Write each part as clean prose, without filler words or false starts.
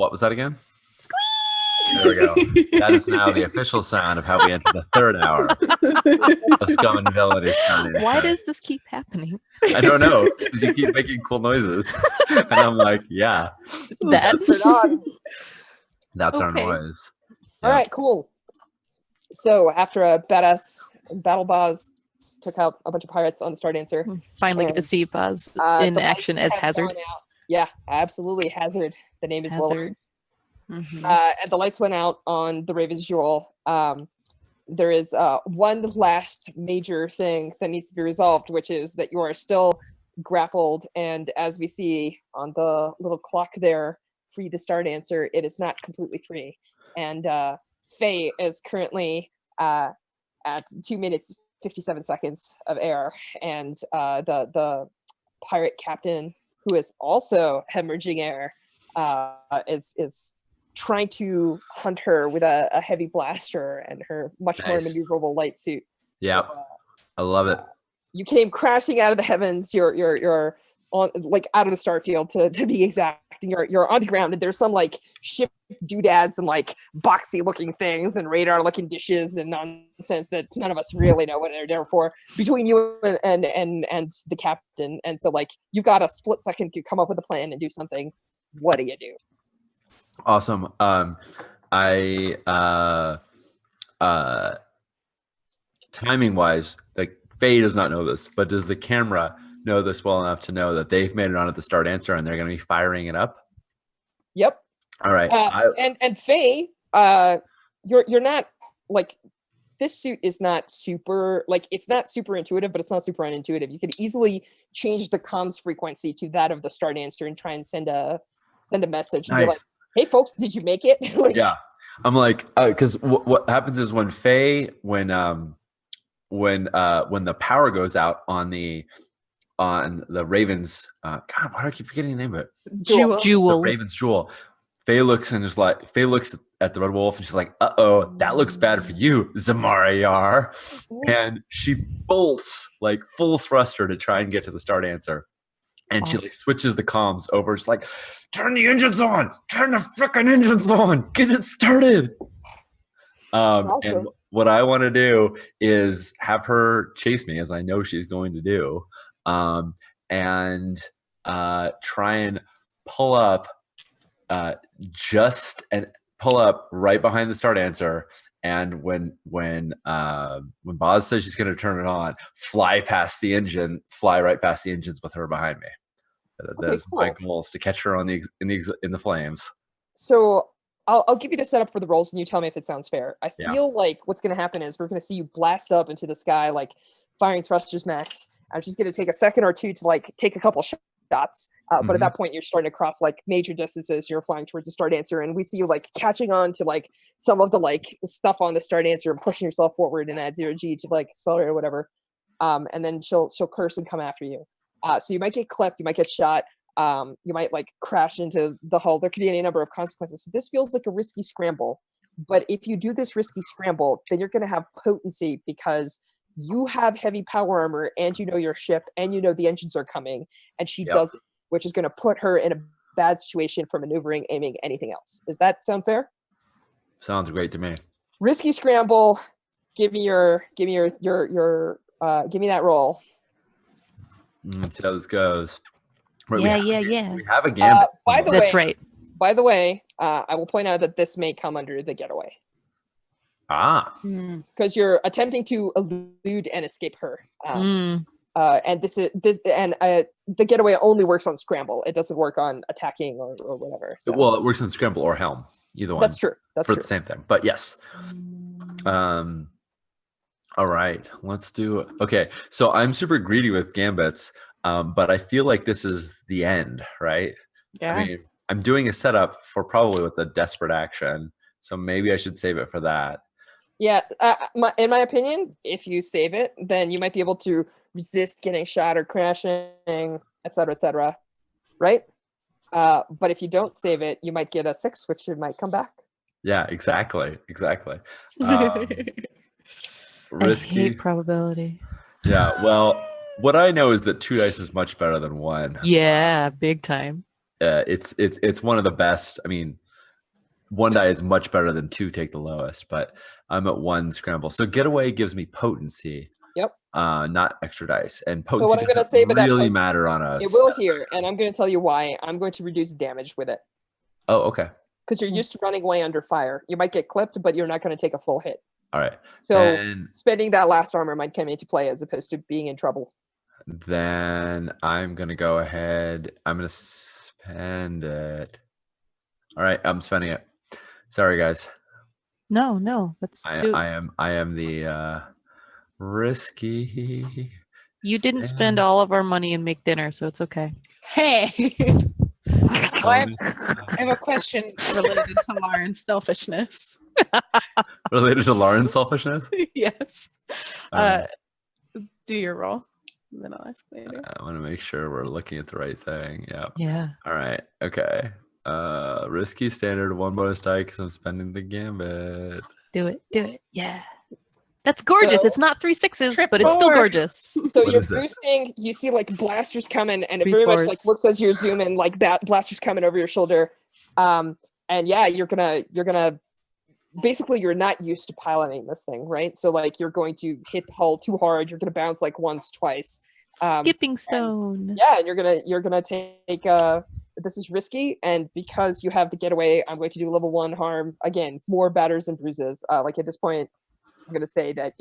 What was that again? There we go. That is now the official sound of how we enter the third hour of Scum and Villainy. Why does this keep happening? I don't know, because you keep making cool noises. And I'm like, yeah. That's our noise. All right, cool. So after a badass battle boss took out a bunch of pirates on the Stardancer. Finally get to see Buzz in action as Hazard. Yeah, absolutely. Hazard. The name is Hazard. And the lights went out on the Raven's Jewel. There is one last major thing that needs to be resolved, which is that you are still grappled. And as we see on the little clock there, free the Stardancer, it is not completely free. And Faye is currently at 2 minutes 57 seconds of air, and the pirate captain, who is also hemorrhaging air, is trying to hunt her with a heavy blaster and her much more maneuverable light suit. Yeah, so, I love it. You came crashing out of the heavens. You're on, like, out of the starfield to be exact. And you're on the ground, and there's some like ship doodads and like boxy looking things and radar looking dishes and nonsense that none of us really know what they're there for between you and the captain. And so, like, you got a split second to come up with a plan and do something. What do you do? Awesome. Timing wise, like, Faye does not know this, but does the camera know this well enough to know that they've made it onto the Stardancer and they're going to be firing it up? Yep. All right. And Faye, you're not, like, this suit is not super, like, it's not super intuitive, but it's not super unintuitive. You could easily change the comms frequency to that of the Stardancer and try and send a message and be like, hey folks, did you make it? Like, yeah. I'm like, because what happens is when Faye, when the power goes out on the Raven's, God, why do I keep forgetting the name of it? Jewel. The Raven's Jewel. Faye looks at the Red Wolf and she's like, uh-oh, that looks bad for you, Zamarayar. And she bolts, like, full thruster to try and get to the Stardancer. And she, like, switches the comms over. It's like, turn the engines on! Turn the frickin' engines on! Get it started! And what I want to do is have her chase me, as I know she's going to do, and try and pull up right behind the Stardancer. And when Boz says she's going to turn it on, fly right past the engines with her behind me. That's cool. My goal is to catch her in the flames. So I'll give you the setup for the rolls, and you tell me if it sounds fair. I feel like what's going to happen is we're going to see you blast up into the sky, like firing thrusters max. I'm just going to take a second or two to, like, take a couple shots. But at that point, you're starting to cross, like, major distances. You're flying towards the Stardancer, and we see you, like, catching on to, like, some of the, like, stuff on the Stardancer and pushing yourself forward and add 0G to, like, accelerate or whatever. And then she'll curse and come after you. So you might get clipped, you might get shot, you might, like, crash into the hull. There could be any number of consequences. So this feels like a risky scramble. But if you do this risky scramble, then you're going to have potency because you have heavy power armor and you know your ship and you know the engines are coming, and she doesn't, which is going to put her in a bad situation for maneuvering, aiming, anything else. Does that sound fair? Sounds great to me. Risky scramble. Give me that roll. Let's see how this goes. We have a gambit. That's right. By the way, I will point out that this may come under the getaway. Because you're attempting to elude and escape her. And the getaway only works on scramble. It doesn't work on attacking or whatever. So. Well, it works on scramble or helm. Either one. That's true. That's for true. the same thing. But yes. All right. Let's do it. Okay. So I'm super greedy with gambits, but I feel like this is the end, right? Yeah. I mean, I'm doing a setup for probably what's a desperate action. So maybe I should save it for that. Yeah, in my opinion, if you save it, then you might be able to resist getting shot or crashing, et cetera, right? But if you don't save it, you might get a 6, which it might come back. Yeah, exactly. Risky. I hate probability. Yeah, well, what I know is that 2 dice is much better than 1. Yeah, big time. It's one of the best. I mean, 1 die is much better than 2 take the lowest, but I'm at 1 scramble. So getaway gives me potency. Yep. Not extra dice. And So potency what I'm going to doesn't say about that really potency, matter on us. it will here, and I'm going to tell you why. I'm going to reduce damage with it. Oh, okay. Because you're used to running away under fire. You might get clipped, but you're not going to take a full hit. All right. So spending that last armor might come into play as opposed to being in trouble. Then I'm going to go ahead. I'm going to spend it. All right. I'm spending it. Sorry, guys. No. I am the risky. You didn't spend all of our money and make dinner, so it's okay. Hey. I have a question related to Lauren's selfishness. Related to Lauren's selfishness? Yes. Do your roll. Then I'll ask later. I want to make sure we're looking at the right thing. Yeah. Yeah. All right. Okay. Risky standard 1 bonus die because I'm spending the gambit. Do it. Yeah. That's gorgeous. So, it's not 3 6s, but it's still gorgeous. So What you're is it? boosting. You see like blasters coming, and it 3 very much 4s. like looks as you're zooming, like blasters coming over your shoulder. And yeah, you're gonna basically you're not used to piloting this thing, right? So like you're going to hit the hull too hard. You're gonna bounce like once, twice. Skipping stone. Yeah, and you're gonna take this is risky, and because you have the getaway, I'm going to do level 1 harm again, more batters and bruises. Like at this point, I'm gonna say that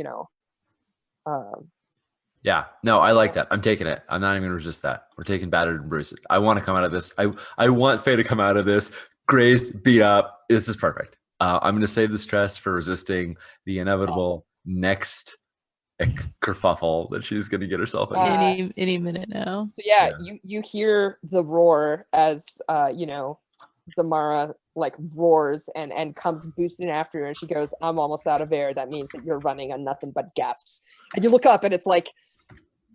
Yeah, no, I like that. I'm taking it. I'm not even gonna resist that. We're taking battered and bruised. I want to come out of this. I want Faye to come out of this grazed, beat up. This is perfect. I'm gonna save the stress for resisting the inevitable next kerfuffle that she's gonna get herself in. Any minute now. So yeah, you hear the roar as Zamara like roars and comes boosting after her, and she goes, "I'm almost out of air. That means that you're running on nothing but gasps." And you look up, and it's like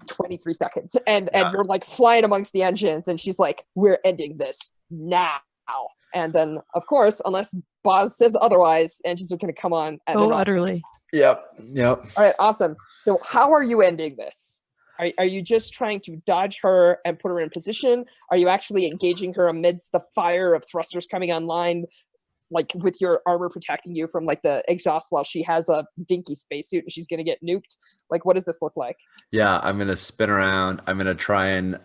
23 seconds, and you're like flying amongst the engines, and she's like, "We're ending this now." And then, of course, unless Boz says otherwise, engines are going to come on. Utterly. Yep. All right, awesome. So how are you ending this? Are you just trying to dodge her and put her in position? Are you actually engaging her amidst the fire of thrusters coming online, like with your armor protecting you from like the exhaust while she has a dinky spacesuit and she's gonna get nuked? Like, what does this look like? Yeah, I'm gonna spin around. I'm gonna try and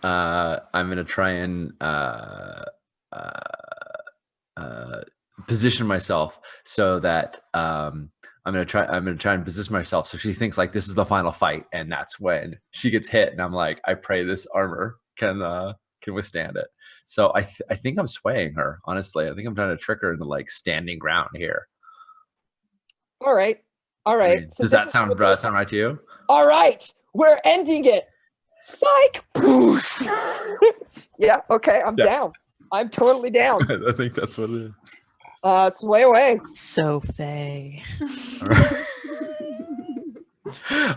position myself so that I'm gonna try and position myself so she thinks like this is the final fight, and that's when she gets hit, and I'm like, I pray this armor can withstand it. So I think I'm swaying her, honestly. I think I'm trying to trick her into like standing ground here. All right. I mean, So does that sound right to you? All right, we're ending it. Psych. Yeah. Okay. I'm down. I'm totally down. I think that's what it is. Sway away. So Faye.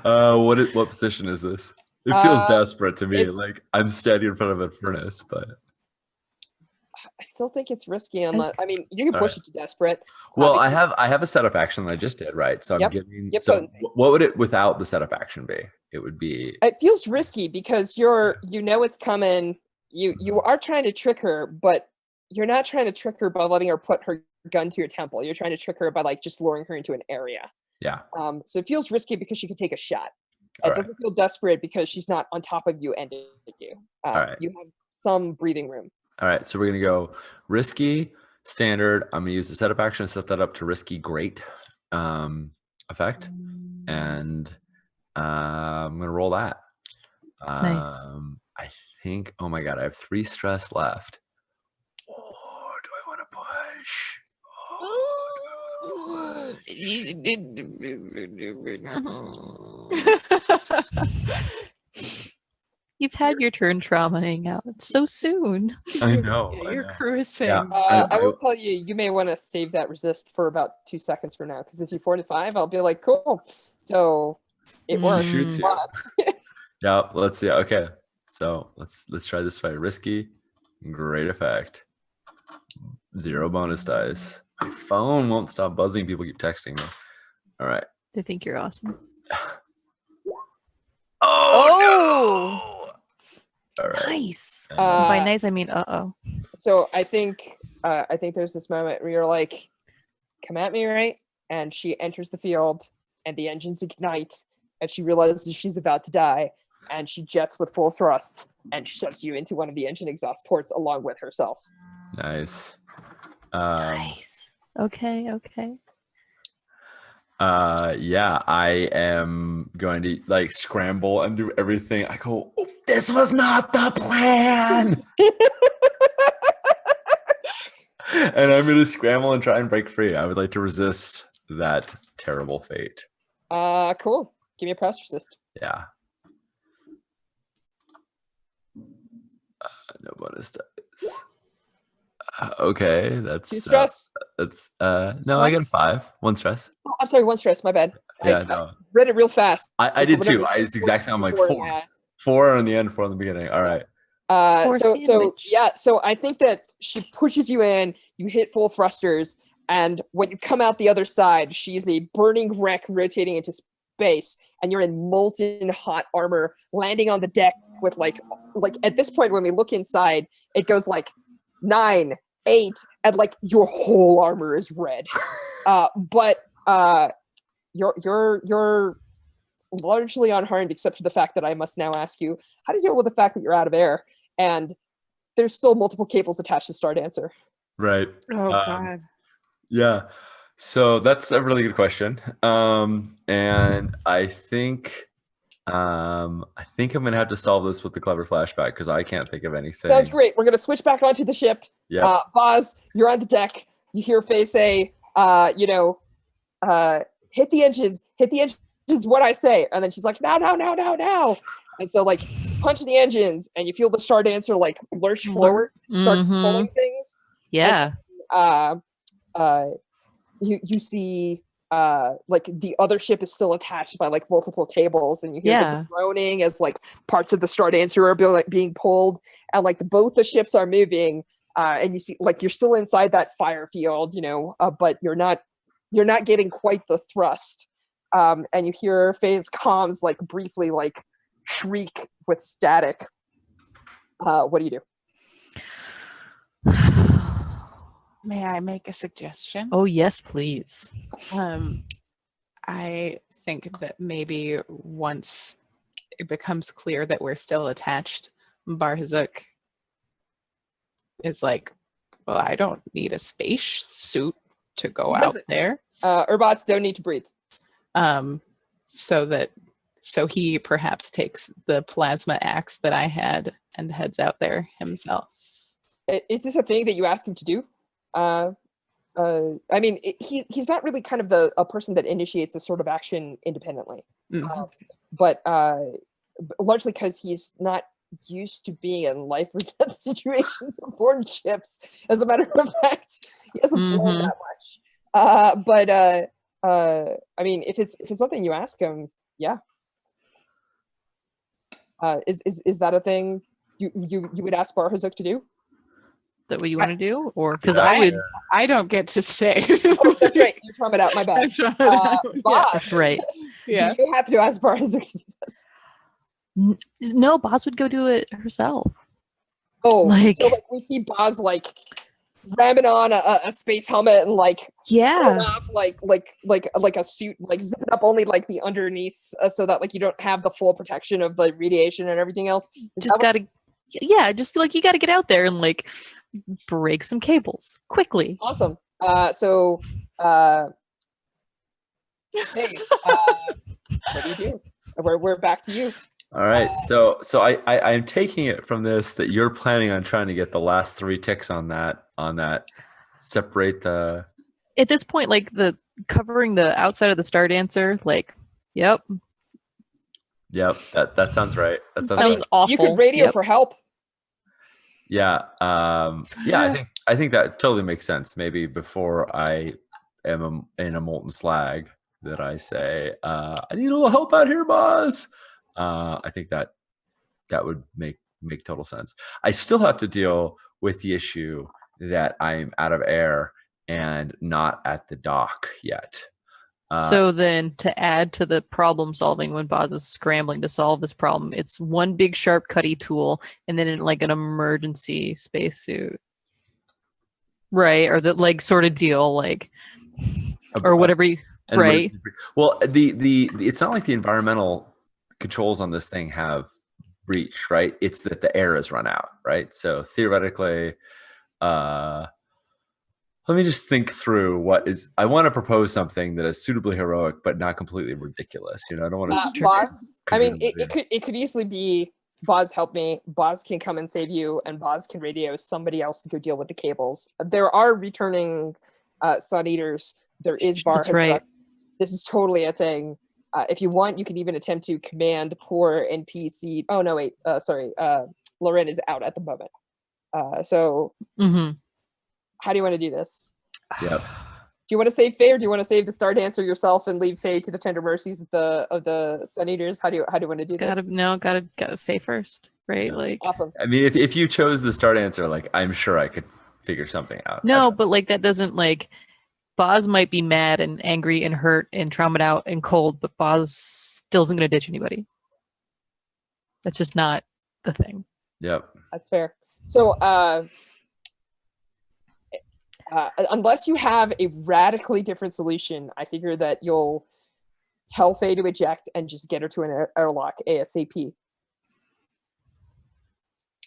What position is this? It feels desperate to me. it's- Like I'm standing in front of a furnace, but I still think it's risky. Unless I mean, you can push it to desperate. well, I have a setup action that I just did, right? So I'm giving. So potency. what would it without the setup action be? It would be. It feels risky because it's coming. You are trying to trick her, but you're not trying to trick her by letting her put her gun to your temple. You're trying to trick her by like just luring her into an area. Yeah. So it feels risky because she could take a shot. All It doesn't feel desperate because she's not on top of you and you. All right. You have some breathing room. All right. So we're gonna go risky standard. I'm gonna use the setup action to set that up to risky great effect, and I'm gonna roll that. Nice. I think. Oh my god! I have 3 stress left. Oh, do I want to push? You've had your turn traumaing out so soon. I know. You're cruising. Yeah. I will tell you, you may want to save that resist for about 2 seconds from now, because if you fortify, I'll be like, cool. So it works. Shoots you. But Yeah. Let's see. Okay. So let's try this fight. Risky, great effect. 0 bonus dice. My phone won't stop buzzing. People keep texting me. All right. They think you're awesome. Oh! No! All right. Nice. Uh, By nice, I mean so I think there's this moment where you're like, come at me, right? And she enters the field, and the engines ignite, and she realizes she's about to die, and she jets with full thrust, and shoves you into one of the engine exhaust ports along with herself. Nice. Nice. Okay. Yeah, I am going to like scramble and do everything. I go, oh, this was not the plan. And I'm going to scramble and try and break free. I would like to resist that terrible fate. Cool. Give me a press resist. Yeah. No bonus dice. Okay, that's Two stress. no, I got a 5. 1 stress. Oh, I'm sorry, 1 stress. My bad. Yeah, I no. read it real fast. I did too. Whatever. I was exactly. I'm like 4 4. 4 on the end, 4 on the beginning. All right. Poor So sandwich. yeah, so I think that she pushes you in, you hit full thrusters, and when you come out the other side, she is a burning wreck rotating into space, and you're in molten hot armor, landing on the deck with like at this point when we look inside, it goes like 9, 8, and like your whole armor is red. But you're largely unharmed except for the fact that I must now ask you how to deal with the fact that you're out of air and there's still multiple cables attached to Stardancer. Right. Oh God. Yeah. So that's a really good question. And I think I'm gonna have to solve this with the clever flashback because I can't think of anything. Sounds great. We're gonna switch back onto the ship. Yeah. Boz, you're on the deck. You hear Faye say, hit the engines, what I say. And then she's like, now. And so like punch the engines and you feel the Stardancer like lurch forward, start pulling things. Yeah. You see like the other ship is still attached by like multiple cables, and you hear the groaning as like parts of the Stardancer are being pulled, and like both the ships are moving, and you see like you're still inside that fire field, but you're not getting quite the thrust, and you hear Faye's comms like briefly like shriek with static. What do you do? May I make a suggestion? Oh yes, please. I think that maybe once it becomes clear that we're still attached, Barzuk is like, well, I don't need a space suit to go out there. Urbots don't need to breathe. So he perhaps takes the plasma axe that I had and heads out there himself. Is this a thing that you ask him to do? I mean, he's not really kind of a person that initiates this sort of action independently, but largely because he's not used to being in life or death situations aboard ships. As a matter of fact, he hasn't flown that much. I mean, if it's something you ask him, yeah. Is that a thing you would ask Barzuk to do? That what you want to do, or because I don't get to say. Oh, that's right. You're trying it out. My bad. Boz, that's right. Yeah. Do you happen to ask Barzuk to do this? No, Boz would go do it herself. Oh, so like we see Boz like ramming on a space helmet and like off, like a suit, like zipping up only like the underneaths so that like you don't have the full protection of the radiation and everything else. Just like you gotta get out there and like break some cables quickly. Awesome. Hey, what do you do? We're back to you. All right. So I'm taking it from this that you're planning on trying to get the last 3 ticks on that. Separate the. At this point, like the covering the outside of the Stardancer, like, yep. That sounds right. That sounds awful. You could radio for help. Yeah. I think that totally makes sense. Maybe before I am in a molten slag, that I say, I need a little help out here, boss. I think that would make total sense. I still have to deal with the issue that I'm out of air and not at the dock yet. So then to add to the problem solving when Boz is scrambling to solve this problem, it's one big sharp cutty tool and then like an emergency spacesuit. Right, or the like sort of deal, like or whatever you And right. well, the it's not like the environmental controls on this thing have breach, right? It's that the air has run out, right? So theoretically, let me just think through what is. I want to propose something that is suitably heroic, but not completely ridiculous. You know, I don't want to. Boz. I mean, it could easily be Boz help me. Boz can come and save you, and Boz can radio somebody else to go deal with the cables. There are returning Sun Eaters. There is Bar. That's right. This is totally a thing. If you want, you can even attempt to command poor NPC. Oh no, wait. Sorry. Lauren is out at the moment. So how do you want to do this? Yep. Do you want to save Faye, or do you want to save the Stardancer yourself and leave Faye to the tender mercies of the Sun Eaters? How do you want to do this? Gotta Faye first, right? Yeah. Like, awesome. I mean, if you chose the Stardancer, like I'm sure I could figure something out. No, but like that doesn't like. Boz might be mad and angry and hurt and traumatized out and cold, but Boz still isn't going to ditch anybody. That's just not the thing. Yep. That's fair. So, unless you have a radically different solution, I figure that you'll tell Faye to eject and just get her to an airlock ASAP.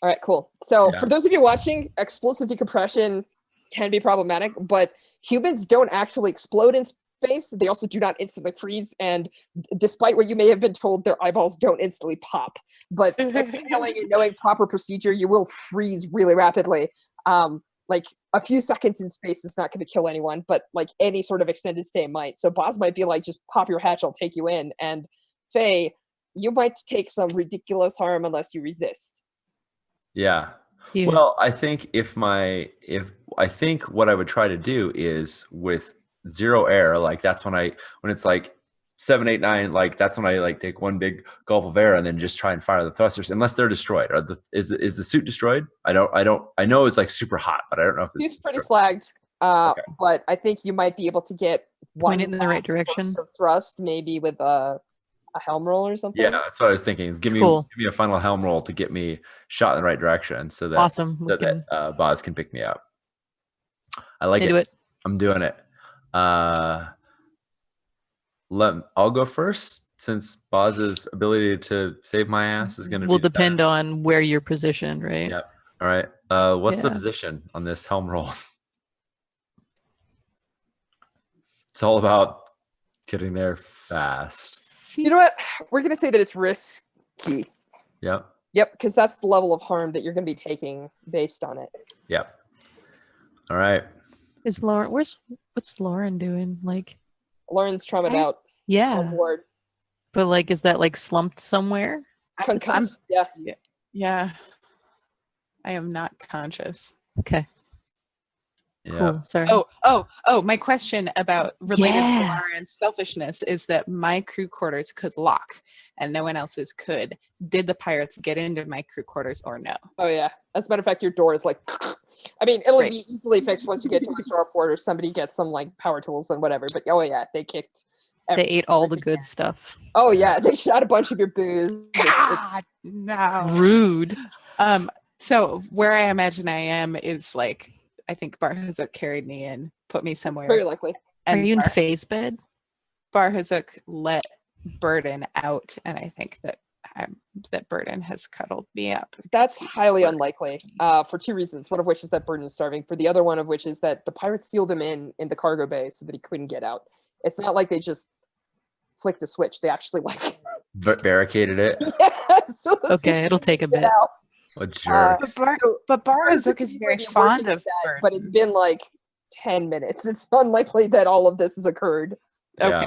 All right, cool. So for those of you watching, explosive decompression can be problematic, but humans don't actually explode in space. They also do not instantly freeze, and despite what you may have been told, their eyeballs don't instantly pop. But exhaling and knowing proper procedure, you will freeze really rapidly. Like a few seconds in space is not going to kill anyone, but like any sort of extended stay might. So Boz might be like, just pop your hatch, I'll take you in. And Faye, you might take some ridiculous harm unless you resist. Yeah. Well, I think I think what I would try to do is with zero air, like that's when it's like 7, 8, 9, like that's when I like take one big gulp of air and then just try and fire the thrusters unless they're destroyed. Is the suit destroyed? I know it's like super hot, but I don't know if it's pretty slagged. Okay. But I think you might be able to get point it in the right direction. Thrust maybe with a helm roll or something. Yeah, that's what I was thinking. Give me a final helm roll to get me shot in the right direction, so that that Boz can pick me up. I like it. I'm doing it. I'll go first since Boz's ability to save my ass is going to will depend on where you're positioned, right? Yeah. All right. What's the position on this helm roll? It's all about getting there fast. You know what? We're going to say that it's risky. Yep. Yep, because that's the level of harm that you're going to be taking based on it. Yep. All right. Is Lauren? What's Lauren doing? Like, Lauren's traumatized out. Yeah. On board. But like, is that like slumped somewhere? Yeah. I am not conscious. Okay. Yeah. Cool. Sorry. Oh, my question about related to Lauren's selfishness is that my crew quarters could lock and no one else's could. Did the pirates get into my crew quarters or no? Oh yeah. As a matter of fact, your door is like, I mean, it'll be easily fixed once you get to the store quarters. Somebody gets some like power tools and whatever, but oh yeah, they kicked. They ate all the good stuff. Oh yeah, they shot a bunch of your booze. God, no. Rude. So where I imagine I am is like, I think Barhazuk carried me in, put me somewhere. It's very likely. And are you in phase bed? Barhazuk let Burden out, and I think that Burden has cuddled me up. That's highly unlikely for two reasons. One of which is that Burden is starving. For the other one of which is that the pirates sealed him in the cargo bay so that he couldn't get out. It's not like they just flicked a switch. They actually like barricaded it. Yeah, so okay, it'll take a bit. What jerks. But Barhazuk is very fond of that, but it's been like 10 minutes. It's unlikely that all of this has occurred. Okay.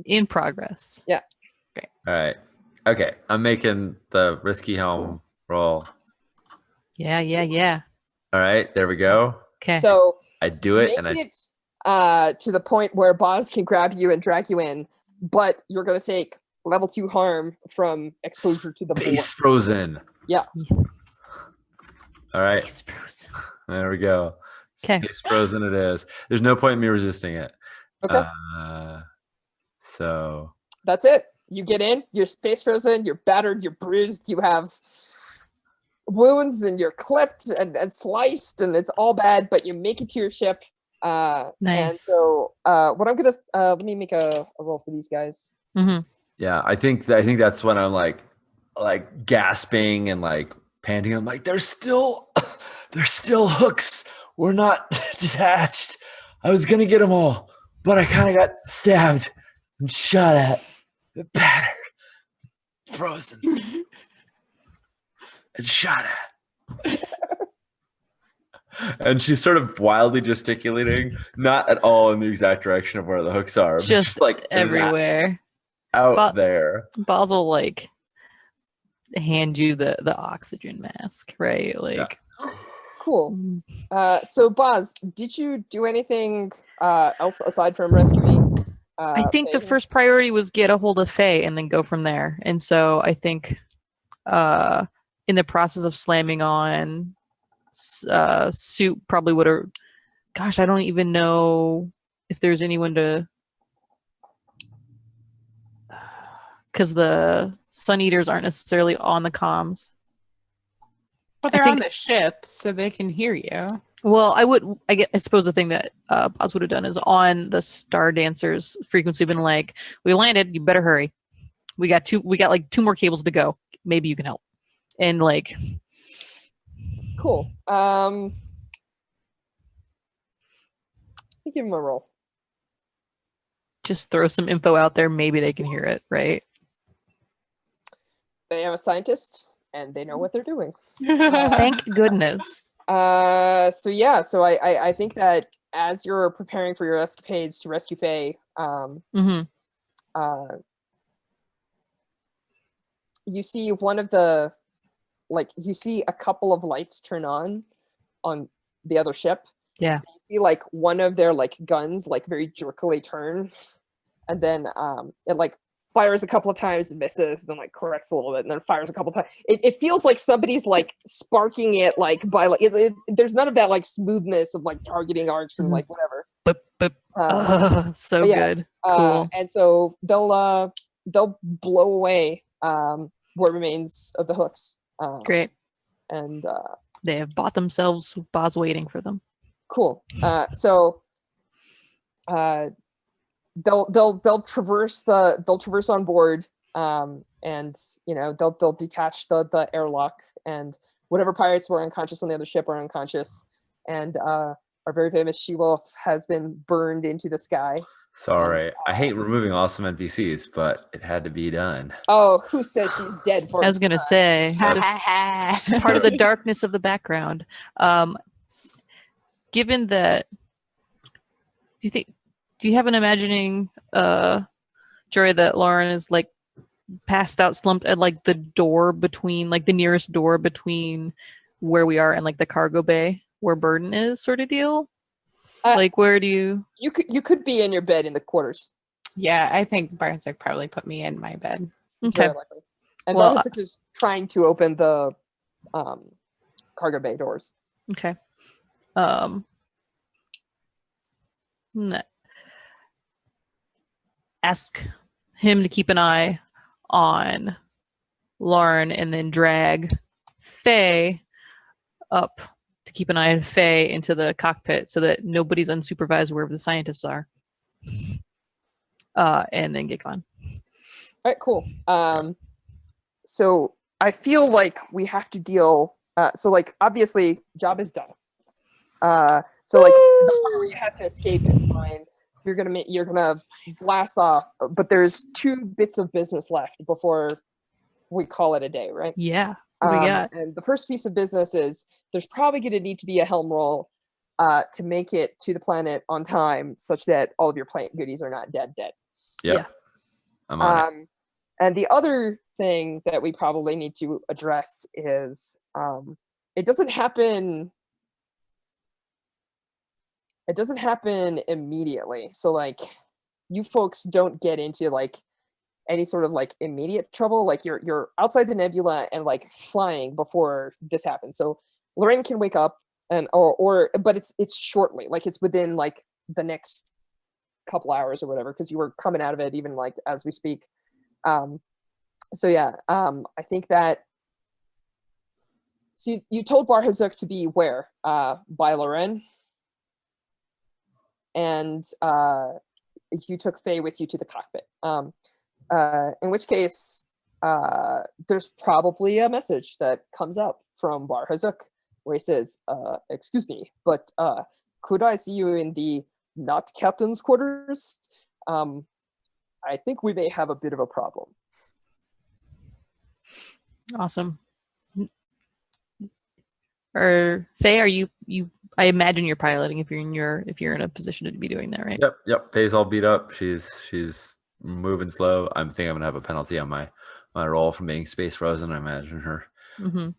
In progress. Yeah. Great. All right. Okay. I'm making the risky helm roll. Yeah. All right. There we go. Okay. So I do it to the point where Boz can grab you and drag you in, but you're going to take level 2 harm from exposure to the Space frozen. Yeah. All right. Space frozen. There we go. Okay. Space frozen it is. There's no point in me resisting it. Okay. So that's it. You get in, you're space frozen, you're battered, you're bruised, you have wounds, and you're clipped and sliced, and it's all bad, but you make it to your ship. And Nice. so what I'm gonna let me make a roll for these guys. Mm-hmm. Yeah, I think that's when I'm like gasping and like panting. I'm like, there's still hooks. We're not detached. I was gonna get them all, but I kind of got stabbed and shot at, battered, frozen, and shot at. And she's sort of wildly gesticulating, not at all in the exact direction of where the hooks are, but Just like everywhere. out there. Boz will like hand you the oxygen mask, right? Like, Cool. So Boz, did you do anything else aside from rescuing? I think the Faye? first priority was get a hold of Faye and then go from there. And so I think in the process of slamming on Suit probably would have, gosh, I don't even know if there's anyone to, because the Sun Eaters aren't necessarily on the comms. But they're on the ship, so they can hear you. Well, I suppose the thing that Boz would have done is on the Stardancer's frequency been like, we landed, you better hurry. We got like 2 more cables to go. Maybe you can help. And like, Cool. Let me give him a roll. just throw some info out there. Maybe they can hear it, right? They have a scientist and they know what they're doing. Thank goodness. So yeah, so I think that as you're preparing for your escapades to rescue Faye, Mm-hmm. You see one of the, like, you see a couple of lights turn on the other ship. Yeah. You see like one of their like guns like very jerkily turn, and then it like fires a couple of times and misses, then like corrects a little bit, and then fires a couple of times. It feels like somebody's like sparking it like by like there's none of that like smoothness of like targeting arcs and like whatever. So yeah, good. Cool. And so they'll blow away what remains of the hooks. Great. And They have bought themselves Boz waiting for them. cool. So they'll traverse on board, and you know they'll detach the airlock, and whatever pirates were unconscious on the other ship are unconscious, and our very famous She-Wolf has been burned into the sky. Sorry, I hate removing awesome NPCs, but it had to be done. Oh, who says she's dead for? I was gonna say just part of the darkness of the background. Given that, do you have an imagining, Jory, that Lauren is like passed out, slumped at like the door between, like the nearest door between where we are and like the cargo bay where Burden is, sort of deal? Like, where do you could be in your bed in the quarters. Yeah, I think Barzik probably put me in my bed. It's Okay. very likely. And Well, Barzik is trying to open the cargo bay doors. Okay. Ask him to keep an eye on Lauren and then drag Faye up to keep an eye on Faye into the cockpit so that nobody's unsupervised wherever the scientists are. And then get gone. All right, cool. So I feel like we have to deal. So like obviously, job is done. So like the part where you have to escape is fine. You're gonna blast off, but there's 2 bits of business left before we call it a day, right? Yeah. What do we got? And the first piece of business is there's probably going to need to be a helm roll to make it to the planet on time, such that all of your plant goodies are not dead. Yep. Yeah. I'm on it. And the other thing that we probably need to address is it doesn't happen immediately. So like you folks don't get into like any sort of like immediate trouble. Like you're outside the nebula and like flying before this happens. So Lorraine can wake up and but it's shortly, like it's within like the next couple hours or whatever, because you were coming out of it even like as we speak. So yeah, I think that. So you told Barhazuk to be where? By Lorraine? and you took Faye with you to the cockpit. In which case, there's probably a message that comes up from Bar Hazuk where he says, excuse me, but could I see you in the not captain's quarters? I think we may have a bit of a problem. Awesome. Or Faye, are you? I imagine you're piloting if you're in a position to be doing that, right? Yep. Faye's all beat up. She's moving slow. I'm thinking I'm gonna have a penalty on my roll from being space frozen. I imagine her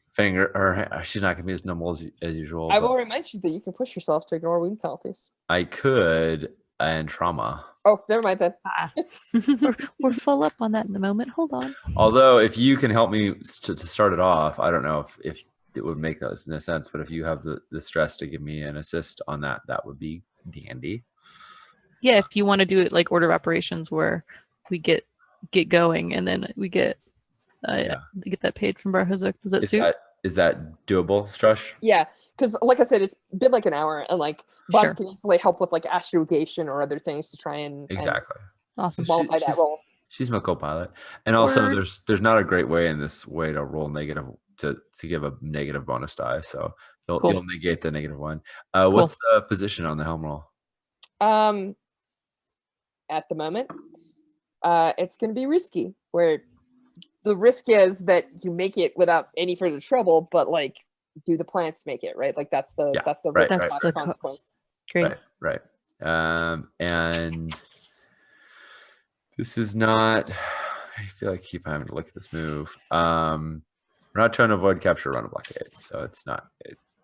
finger, or she's not gonna be as nimble as usual. I will remind you that you can push yourself to ignore wound penalties. I could, and trauma. Oh, never mind then. We're full up on that in the moment. Hold on. Although, if you can help me to start it off, I don't know if it would make no sense, but if you have the stress to give me an assist on that, that would be dandy. Yeah, if you want to do it like order of operations where we get going and then we get get that paid from Bar Hazuk. Does that suit? Is that doable, Strush? Yeah, because like I said, it's been like an hour, and like Boss Sure. can easily help with like astrogation or other things to try and Exactly. Awesome. qualify that role. She's my co-pilot, and also Word. there's not a great way in this way to roll negative to give a negative bonus die, so you'll negate the negative one. What's the position on the helm roll? At the moment, it's going to be risky. Where the risk is that you make it without any further trouble, but like do the plans to make it right. Like that's the risk, That's not the the consequence. Great. Right. And this is not. I feel like I keep having to look at this move. We're not trying to avoid capture, run a blockade, so it's not.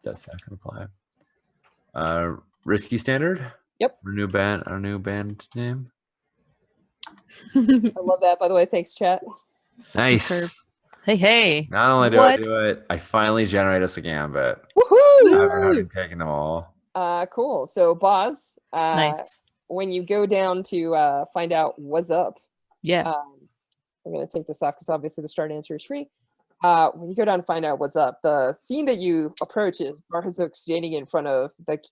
That's not going to apply. Risky standard. Yep. Our new band name. I love that, by the way. Thanks, chat. Nice. Superb. Hey. Not only do I do it, I finally generate us a gambit. Woohoo! I've taken them all. Cool. So, Boz, Nice. when you go down to find out what's up, Yeah. I'm going to take this off because obviously the Stardancer is free. When you go down to find out what's up, the scene that you approach is Bar Hazuk standing in front of the,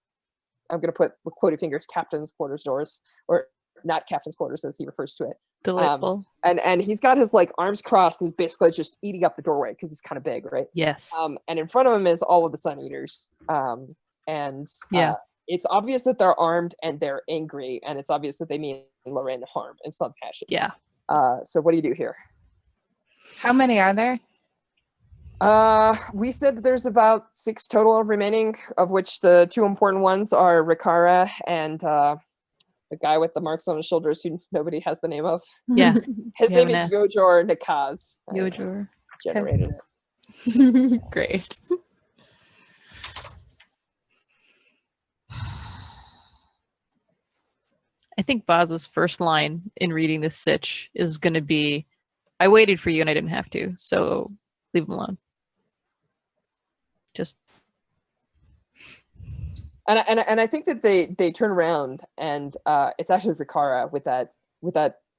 I'm going to put with quoted fingers, captain's quarters doors, or not captain's quarters as he refers to it. Delightful. And he's got his like arms crossed and he's basically just eating up the doorway because he's kind of big, right? Yes. And in front of him is all of the Sun Eaters. It's obvious that they're armed and they're angry, and it's obvious that they mean Lorraine harm in some fashion. Yeah. So what do you do here? How many are there? We said that there's about 6 total remaining, of which the 2 important ones are Rikara and the guy with the marks on his shoulders who nobody has the name of. Yeah. His You name haven't is Yojor Nakaz. I Yojor. generated it. Great. I think Boz's first line in reading this sitch is going to be, I waited for you and I didn't have to, so leave him alone. Just. And I think that they turn around and it's actually Rikara with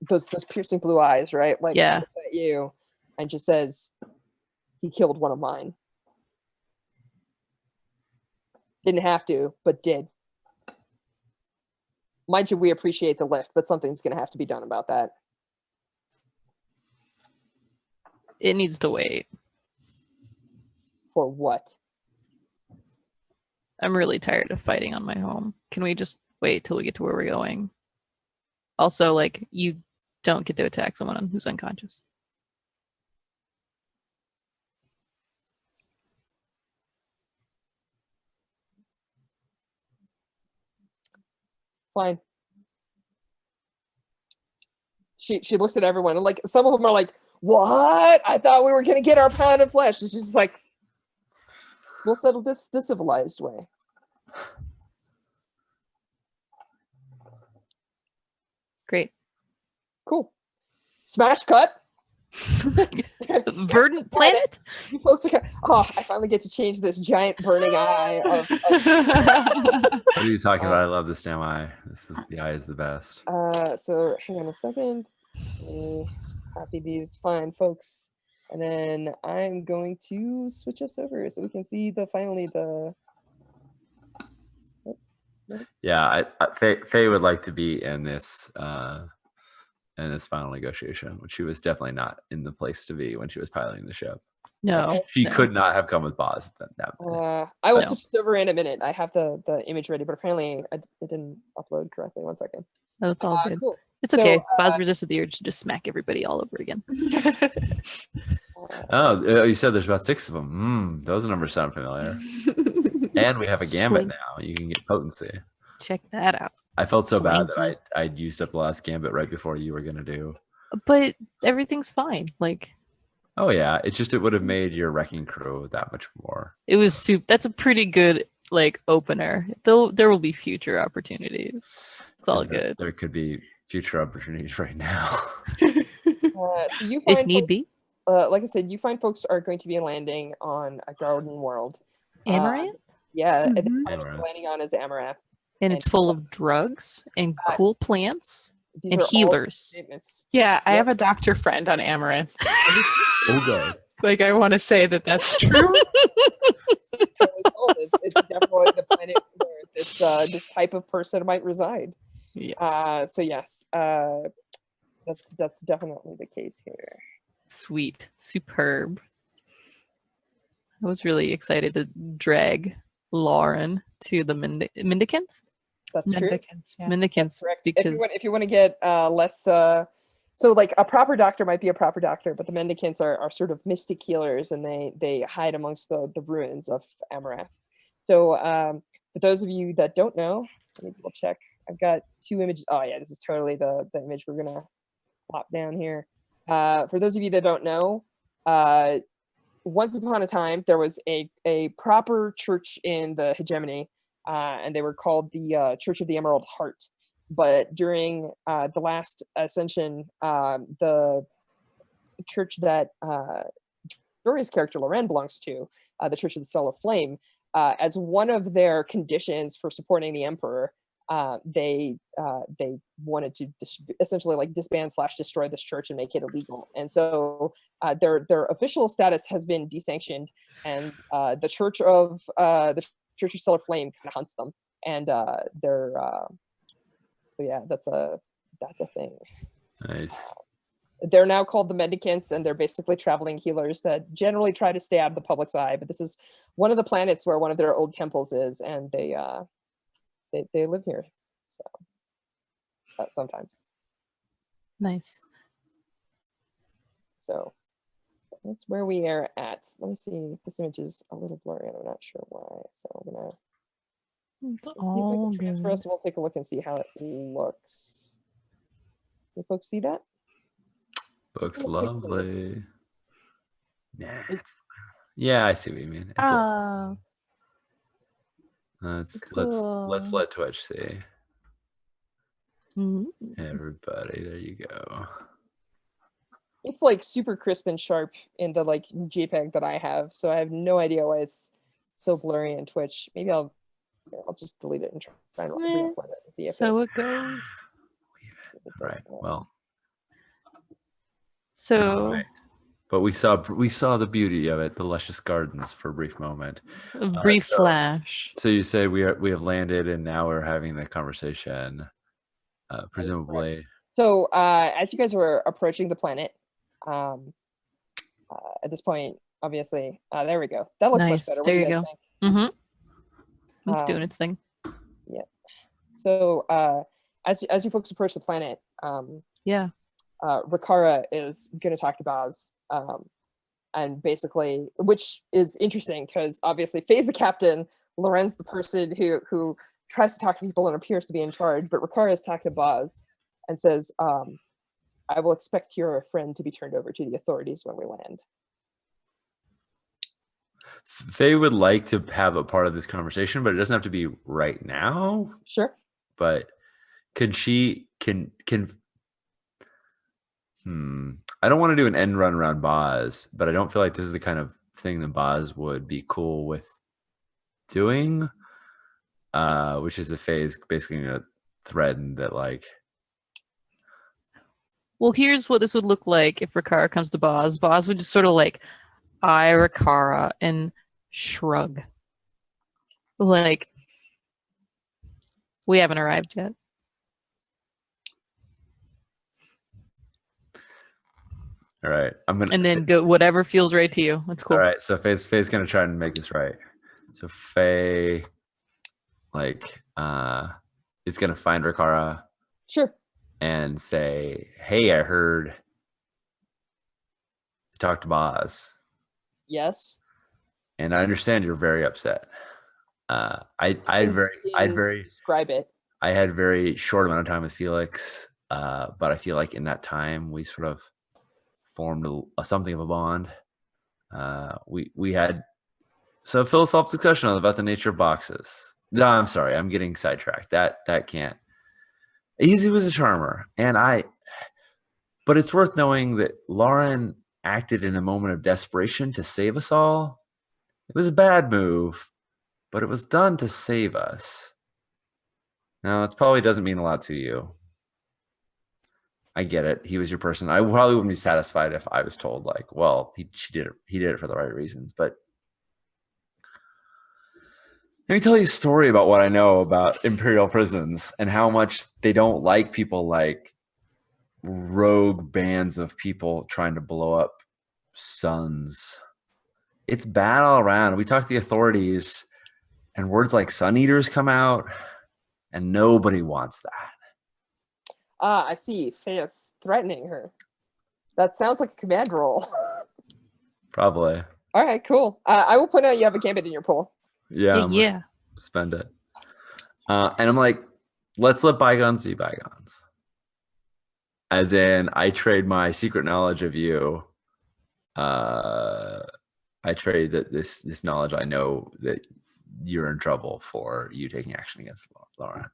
those piercing blue eyes, right? Like Yeah. looks at you and just says, he killed one of mine. Didn't have to, but did. Mind you, we appreciate the lift, but something's going to have to be done about that. It needs to wait. For what? I'm really tired of fighting on my home. Can we just wait till we get to where we're going? Also, like, you don't get to attack someone who's unconscious. Fine. She looks at everyone and like some of them are like, what? I thought we were gonna get our pound of flesh. And she's just like, we'll settle this the civilized way. Great. Cool. Smash cut. Verdant planet? You folks are I finally get to change this giant burning eye of What are you talking about? I love this damn eye. The eye is the best. so hang on a second. Let me copy these fine folks. And then I'm going to switch us over so we can see finally the Yeah, Faye would like to be in this final negotiation, which she was definitely not in the place to be when she was piloting the ship. No, She no. could not have come with Boz that I will No. switch over in a minute. I have the image ready, but apparently it didn't upload correctly. 1 second. That's all good. Cool. It's So, okay. Boz resisted the urge to just smack everybody all over again. Oh, you said there's about 6 of them. Those numbers sound familiar. And we have a gambit Sweet. now. You can get potency. Check that out. I felt so bad that Swanky. I'd used up the last gambit right before you were gonna do. But everything's fine. Like, Oh yeah, it's just it would have made your wrecking crew that much more. it was soup. That's a pretty good like opener. There will be future opportunities. It's all good. There could be future opportunities right now. So you If find need folks, be. like I said, you find folks are going to be landing on a garden world. Amaranth? Yeah, and the Mhm. planet Amaranth. they're landing on is Amaranth. And it's full of drugs and cool plants These and are all healers. statements. Yeah, I Yep. have a doctor friend on Amaranth. Oh god. Like, I want to say that that's true. It's definitely the planet where this type of person might reside. Yes. So yes, that's definitely the case here. Sweet. Superb. I was really excited to drag Lauren to the Mendicants? That's true. Mendicants, yeah. Mendicants Correct. because If you want to get less, so like a proper doctor might be a proper doctor, but the mendicants are sort of mystic healers, and they hide amongst the ruins of Amaranth. So for those of you that don't know, let me double check. I've got 2 images. Oh yeah, this is totally the image we're gonna plop down here. For those of you that don't know, once upon a time there was a proper church in the hegemony, and they were called the Church of the Emerald Heart. But during the last ascension, the church that Jory's character Loren belongs to, the Church of the Soul of Flame, as one of their conditions for supporting the Emperor, they wanted to essentially like disband / destroy this church and make it illegal. And so their official status has been desanctioned, and the Church of Soul of Flame kind of hunts them, and they're so yeah, that's a thing. Nice. They're now called the Mendicants, and they're basically traveling healers that generally try to stay out of the public's eye. But this is one of the planets where one of their old temples is, and they live here. So sometimes. nice. So that's where we are at. Let me see. This image is a little blurry, and I'm not sure why. So I'm gonna It's see if I all can transfer good. us. We'll take a look and see how it looks. You folks see that? Looks Just gonna fix it. lovely. Yeah, I see what you mean. It's Ah, let's cool. let Twitch see. mhm. Everybody, there you go. It's like super crisp and sharp in the like JPEG that I have, so I have no idea why it's so blurry in Twitch. Maybe I'll just delete it and try and Meh. re-upload it with the So it goes. See if it does Right. that. Well, So Right. but we saw the beauty of it, the luscious gardens for a brief moment. a brief so- flash. So you say we have landed, and now we're having the conversation. Presumably, So as you guys are approaching the planet, at this point, obviously, there we go. That looks much Nice. better. What There do you you guys go. think? It's doing its thing. So as you folks approach the planet, Yeah. Rikara is going to talk to Baz, and basically, which is interesting because obviously Faye's the captain, Loren's the person who tries to talk to people and appears to be in charge, but Rikara is talking to Baz and says, I will expect your friend to be turned over to the authorities when we land. Faye would like to have a part of this conversation, but it doesn't have to be right now. Sure. But can I don't want to do an end run around Boz, but I don't feel like this is the kind of thing that Boz would be cool with doing. Which is the Faye's basically going to threaten that, like, Well, here's what this would look like if Rikara comes to Boz. Boz would just sort of like eye Rikara and shrug. Like, We haven't arrived yet. All right, I'm gonna. And then go whatever feels right to you. That's cool. All right, so Faye's gonna try and make this right. So Faye, like, is gonna find Rikara Sure. and say, "Hey, I heard you talked to Boz, Yes. and I understand you're very upset. I had very describe it. I had very short amount of time with Felix, but I feel like in that time we sort of formed something of a bond. We had some philosophical discussion about the nature of boxes. No, I'm sorry, I'm getting sidetracked. That can't. He was a charmer, but it's worth knowing that Lauren acted in a moment of desperation to save us all. It was a bad move, but it was done to save us. Now, it probably doesn't mean a lot to you. I get it. He was your person. I probably wouldn't be satisfied if I was told, like, well, he did it for the right reasons. But let me tell you a story about what I know about Imperial prisons and how much they don't like people like rogue bands of people trying to blow up suns. It's bad all around. We talk to the authorities, and words like sun eaters come out, and nobody wants that. Ah, I see. Faye's threatening her. That sounds like a command roll. Probably. All right, cool. I will point out you have a gambit in your pool. Yeah. Yeah. Spend it. And I'm like, let's let bygones be bygones. As in, I trade my secret knowledge of you. I trade that this knowledge I know that you're in trouble for you taking action against Lauren.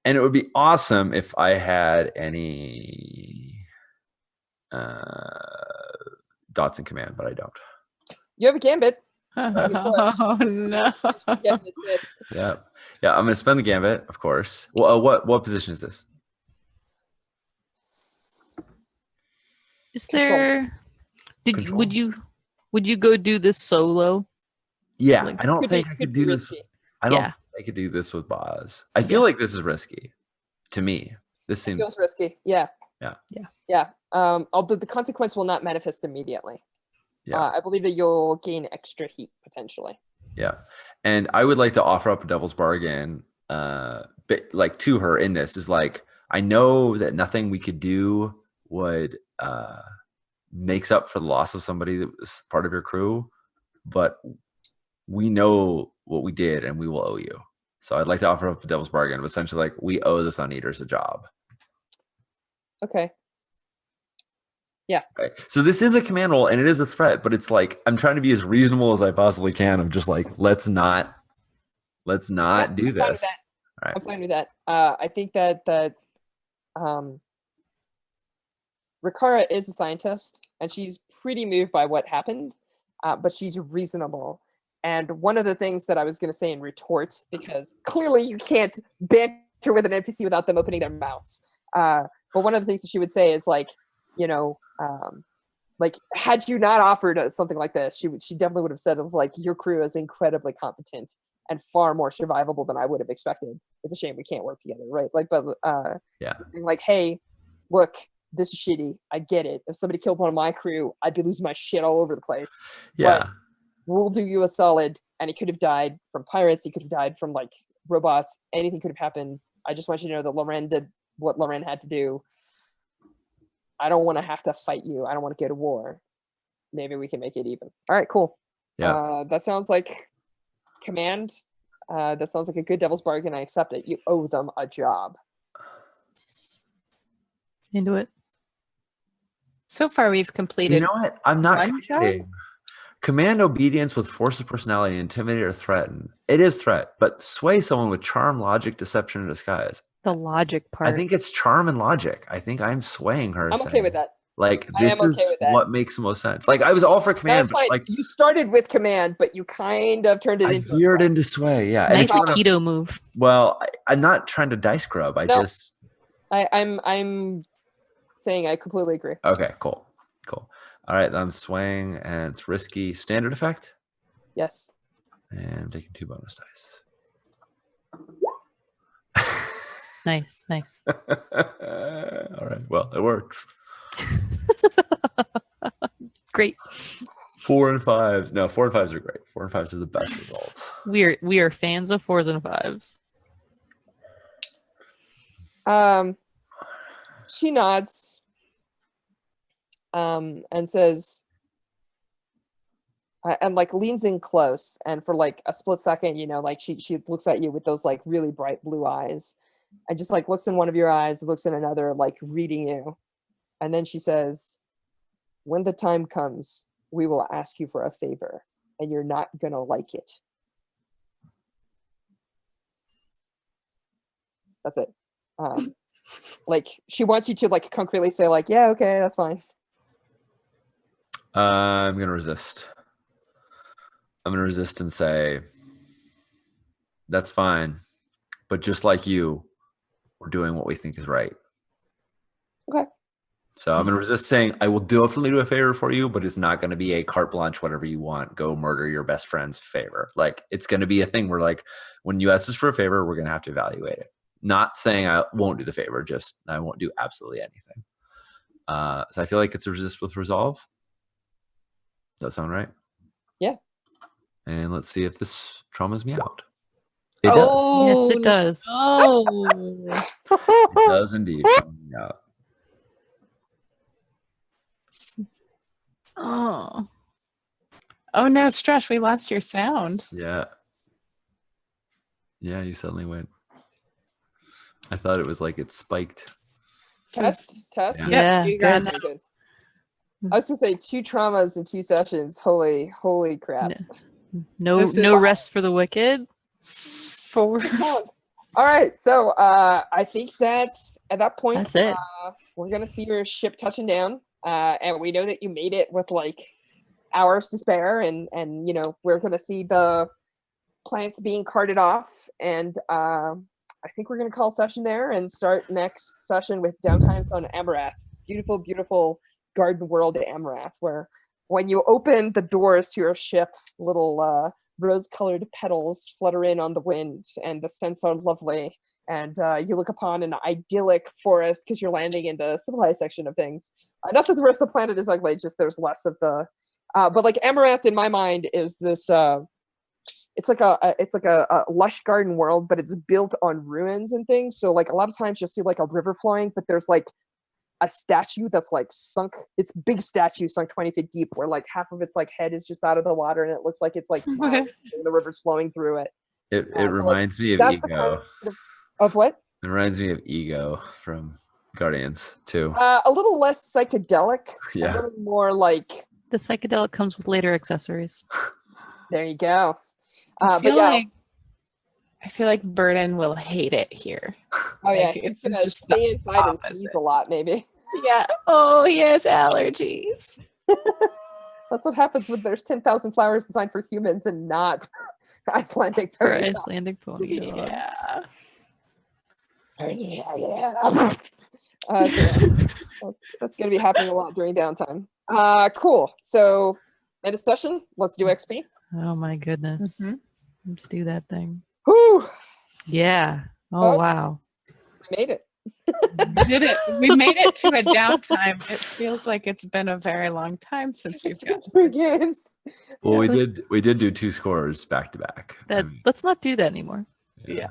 And it would be awesome if I had any dots in command, but I don't. You have a gambit. Oh no. Get dismissed. Yeah. I'm going to spend the gambit, of course. Well, what position is this? Is Control. there? Control. Would you go do this solo? Yeah, Like, I don't Could think be- I could could be do this. risky. I don't Yeah. think I could do this with Boz. I feel like this is risky to me. This seems Feels risky. Yeah. Yeah. Yeah. Yeah. Although the consequence will not manifest immediately. Yeah. I believe that you'll gain extra heat potentially. Yeah. And I would like to offer up a devil's bargain, but like to her in this is like, I know that nothing we could do would makes up for the loss of somebody that was part of your crew, but we know what we did and we will owe you. So I'd like to offer up a devil's bargain, but essentially like we owe the Sun Eaters a job. Okay. Right. So this is a command roll and it is a threat, but it's like I'm trying to be as reasonable as I possibly can. I'm just like, let's not do I'm fine with this. that. All right. I'm fine with that. I think that Rikara is a scientist and she's pretty moved by what happened, but she's reasonable. And one of the things that I was going to say in retort, because clearly you can't banter with an NPC without them opening their mouths. But one of the things that she would say is like, you know, like had you not offered something like this, she definitely would have said it was like your crew is incredibly competent and far more survivable than I would have expected. It's a shame we can't work together, right? Like, but Yeah. like, hey, look, this is shitty. I get it. If somebody killed one of my crew, I'd be losing my shit all over the place. Yeah. But we'll do you a solid. And he could have died from pirates. He could have died from like robots. Anything could have happened. I just want you to know that Loren did what Loren had to do. I don't want to have to fight you. I don't want to go to war. Maybe we can make it even. All right, cool. Yeah. That sounds like command. That sounds like a good devil's bargain. I accept it. You owe them a job. Into it. So far, we've completed. You know what? I'm not one job? kidding. Command obedience with force of personality, intimidate or threaten. It is threat, but sway someone with charm, logic, deception, and disguise. The logic part. I think it's charm and logic. I think I'm swaying her. I'm okay with that. Like I am this okay is with that. what makes the most sense. Like I was all for command, That's fine. but like You started with command, but you kind of turned it I into a veered threat. into sway. Yeah. And nice it's not a- keto move. well, I'm not trying to dice grub. I No. just I'm saying I completely agree. okay. Cool. All right, I'm swaying and it's risky. Standard effect, Yes. and I'm taking 2 bonus dice. Nice. All right. Well, it works. Great. 4 and 5s. No, 4 and 5s are great. 4 and 5s are the best results. We are fans of 4s and 5s. She nods and says, and like leans in close, and for like a split second, you know, like she looks at you with those like really bright blue eyes, and just like looks in one of your eyes, looks in another, like reading you, and then she says, when the time comes, we will ask you for a favor, and you're not gonna like it. That's it. Like she wants you to like concretely say like, yeah, okay, that's fine. I'm gonna resist. I'm gonna resist and say, that's fine, but just like you, we're doing what we think is right. Okay. So I'm gonna resist saying I will definitely do a favor for you, but it's not gonna be a carte blanche, whatever you want, go murder your best friend's favor. Like it's gonna be a thing where like when you ask us for a favor, we're gonna have to evaluate it. Not saying I won't do the favor, just I won't do absolutely anything. So I feel like it's a resist with resolve. Does that sound right? Yeah. And let's see if this traumas me out. It Yes, it does. Oh, does. It does indeed trauma me out. Oh. oh no, Strush, we lost your sound. Yeah. Yeah, you suddenly went. I thought it was like it spiked. Test. Yeah. Yeah, you good. got Okay, good. I was gonna say 2 traumas in 2 sessions. Holy crap. No This no is- rest for the wicked. 4. All right, so I think that at that point That's it. we're gonna see your ship touching down, and we know that you made it with like hours to spare, and you know we're gonna see the plants being carted off, and I think we're gonna call session there and start next session with downtimes on Amarath. Beautiful garden world Amarath, where when you open the doors to your ship, little rose-colored petals flutter in on the wind, and the scents are lovely. And you look upon an idyllic forest because you're landing in the civilized section of things. Not that the rest of the planet is ugly, just there's less of the. But like Amarath, in my mind, is this. It's like a lush garden world, but it's built on ruins and things. So like a lot of times you'll see like a river flowing, but there's like a statue that's like sunk. It's big statue sunk 20 feet deep, where like half of its like head is just out of the water, and it looks like it's like smiling, and the river's flowing through it. It So, like, reminds me of that's the Ego. kind of what? It reminds me of Ego from Guardians too. A little less psychedelic. A Yeah. little more like. The psychedelic comes with later accessories. There you go. I But feel yeah. like Burden will hate it here. Oh yeah, like, he's it's gonna just stay inside and opposite. sneeze a lot, maybe. Yeah. Oh, he has allergies. That's what happens when there's 10,000 flowers designed for humans and not Icelandic For pony dogs. Icelandic pony dogs. Yeah. So yeah, that's going to be happening a lot during downtime. Cool. So, end of session. Let's do XP. Oh my goodness. Mhm. Let's do that thing. Whew, Yeah. Oh Oh. wow. we made it. We did it. We made it to a downtime. It feels like it's been a very long time since we've got. 3 games. Well, Yeah. we did do 2 scores back to back. I That mean, let's not do that anymore. Yeah.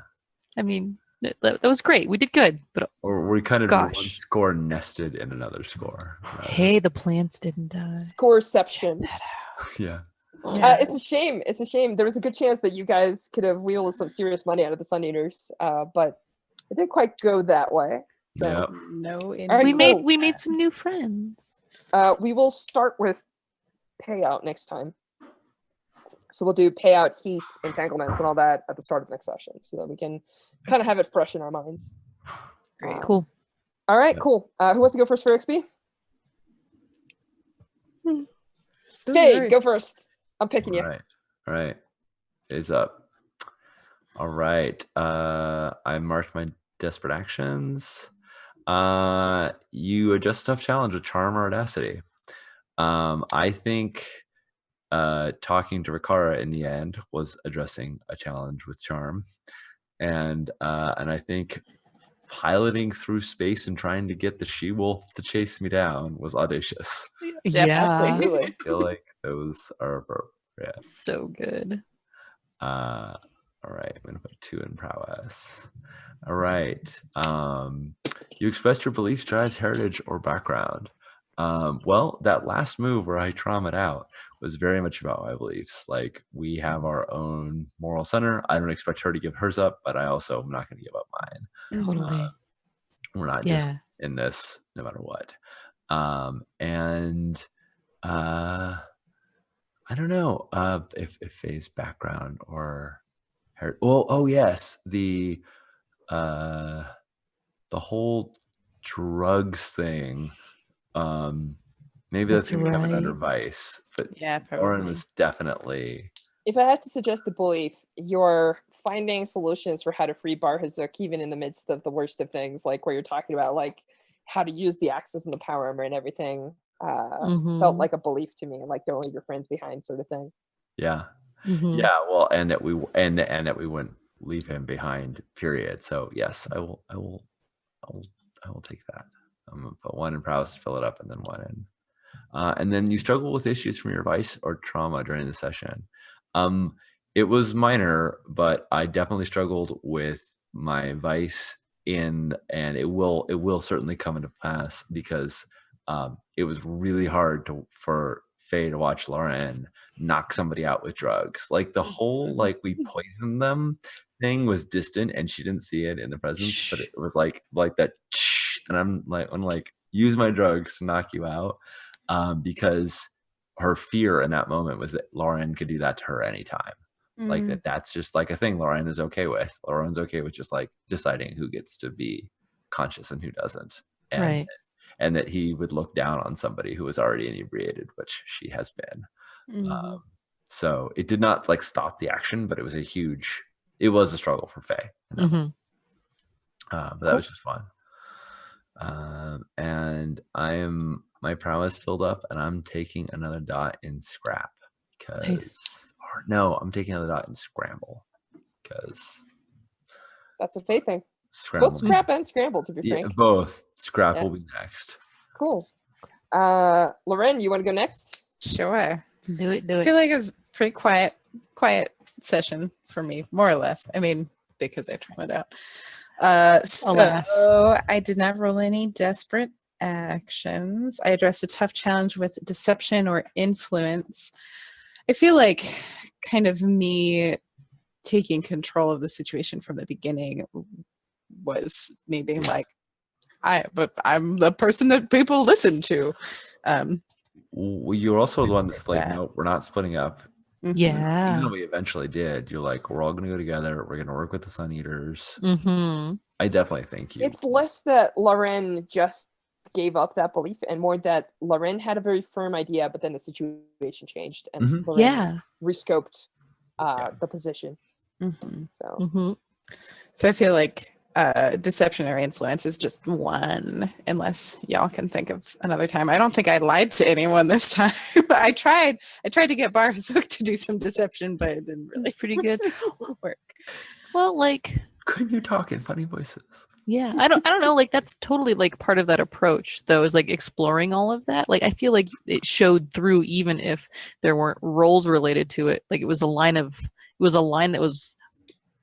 I mean, that was great. We did good, but Or we kind of did one Gosh. score nested in another score. rather hey, the plants didn't die. Scoreception. than- yeah. It's a shame. It's a shame. There was a good chance that you guys could have wheeled some serious money out of the Sun Eaters, but it didn't quite go that way. So Yeah. No, right, We cool. made some new friends. we will start with payout next time. So we'll do payout, heat, entanglements, and all that at the start of next session, so that we can kind of have it fresh in our minds. Great. Cool. All right, Yeah. cool. Who wants to go first for XP? Faye, go first. I'm picking you. All right. Phase up. All right. I marked my desperate actions. You adjust tough challenge with charm or audacity. I think talking to Rikara in the end was addressing a challenge with charm, and I think piloting through space and trying to get the she-wolf to chase me down was audacious. Yeah. Absolutely. I feel like those are appropriate. So good. All right, I'm gonna put 2 in prowess. All right. You expressed your beliefs, drives, heritage, or background. Well, that last move where I traumatized out was very much about my beliefs. Like, we have our own moral center. I don't expect her to give hers up, but I also am not going to give up mine. Totally. We're not just in this no matter what. And I don't know if Faye's background or her. Oh yes, the whole drugs thing. Maybe that's gonna come in under vice, but Yeah, Lauren probably. was definitely. If I had to suggest a belief, you're finding solutions for how to free Bar Hazook even in the midst of the worst of things, like where you're talking about like how to use the axes and the power armor and everything. Felt like a belief to me, like don't leave your friends behind, sort of thing. Yeah. Mhm. Yeah. Well, and that we that we wouldn't leave him behind. Period. So yes, I will take that. I'm gonna put 1 in prowess to fill it up, and then 1 in. And then you struggle with issues from your vice or trauma during the session. It was minor, but I definitely struggled with my vice and it will certainly come into pass because it was really hard for Faye to watch Lauren knock somebody out with drugs. Like the whole like we poisoned them thing was distant and she didn't see it in the presence, but it was like that and I'm like use my drugs to knock you out. Because her fear in that moment was that Lauren could do that to her anytime. Like that's just like a thing Lauren is okay with. Lauren's okay with just like deciding who gets to be conscious and who doesn't. And and that he would look down on somebody who was already inebriated, which she has been. So it did not like stop the action, but it was a struggle for Faye. But that was just fun. And my prowess filled up and I'm taking another dot in scrap I'm taking another dot in scramble because that's a Faye thing. Scramble. Both scrap and scramble, to be frank. Both. Scrap will be next. Cool. Loren, you want to go next? Sure. Do it. I feel like it was pretty quiet session for me, more or less. I mean, because I tried it out. So I did not roll any desperate actions. I addressed a tough challenge with deception or influence. I feel like kind of me taking control of the situation from the beginning was me being like, I'm the person that people listen to. You're also the one that's like, no, we're not splitting up. Yeah. Even though we eventually did, you're like, we're all going to go together. We're going to work with the Sun Eaters. I definitely think you. It's less that Loren just gave up that belief and more that Loren had a very firm idea, but then the situation changed and Loren rescoped the position. So I feel like deception or influence is just one, unless y'all can think of another time. I don't think I lied to anyone this time. I tried to get Bar Hazook to do some deception, but it didn't really pretty good work. Well, like, couldn't you talk in funny voices? Yeah, I don't know. Like, that's totally like part of that approach, though, is like exploring all of that. Like, I feel like it showed through, even if there weren't roles related to it. Like, it was a line that was.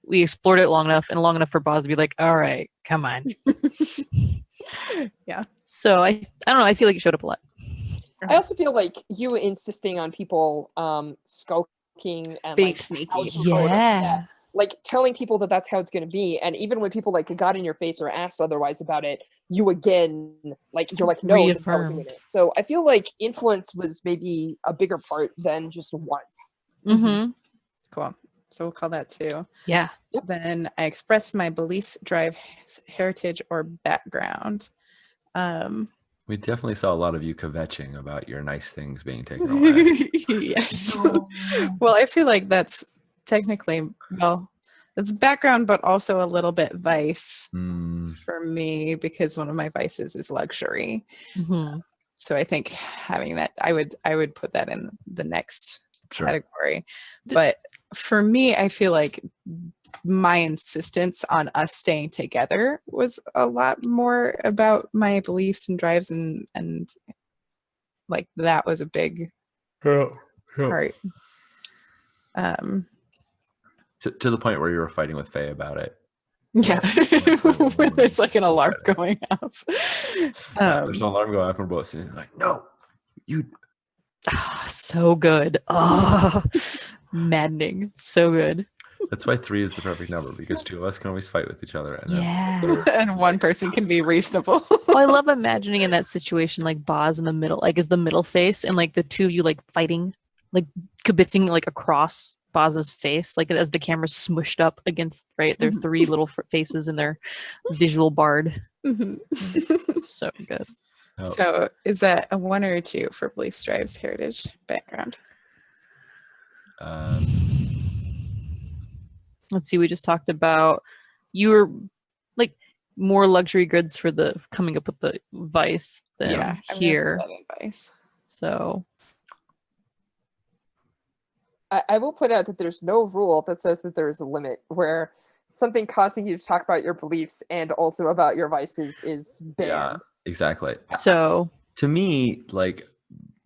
We explored it long enough for Boz to be like, "All right, come on." Yeah. So I don't know. I feel like it showed up a lot. I also feel like you insisting on people skulking and being like sneaky. Yeah. Like telling people that that's how it's going to be, and even when people like got in your face or asked otherwise about it, you again like you're like, no, this is how we're doing it. So I feel like influence was maybe a bigger part than just once. Cool. So we'll call that 2. Yeah. Yep. Then I express my beliefs, drive, heritage, or background. We definitely saw a lot of you kvetching about your nice things being taken away. Yes. Well, I feel like that's technically, it's background, but also a little bit vice for me, because one of my vices is luxury. So I think having that, I would put that in the next category. But for me, I feel like my insistence on us staying together was a lot more about my beliefs and drives, and like that was a big part. To the point where you were fighting with Faye about it. Yeah, when there's like an alarm going off. There's an alarm going off, and we're both sitting like, no, you. So good. Oh, maddening. So good. That's why 3 is the perfect number, because 2 of us can always fight with each other. And Yeah. And one person can be reasonable. Oh, I love imagining in that situation, like Boz in the middle, like is the middle face, and like the two of you like fighting, like kibitzing like across Boz's face, like as the camera's smushed up against their 3 little faces in their visual bard. So good. Oh. So is that a 1 or a 2 for beliefs, drives, heritage, background? Let's see. We just talked about you were like more luxury goods for the coming up with the vice than Yeah, I'm here. gonna put that advice. So I will point out that there's no rule that says that there is a limit where something causing you to talk about your beliefs and also about your vices is banned. Yeah, exactly. So To me, like,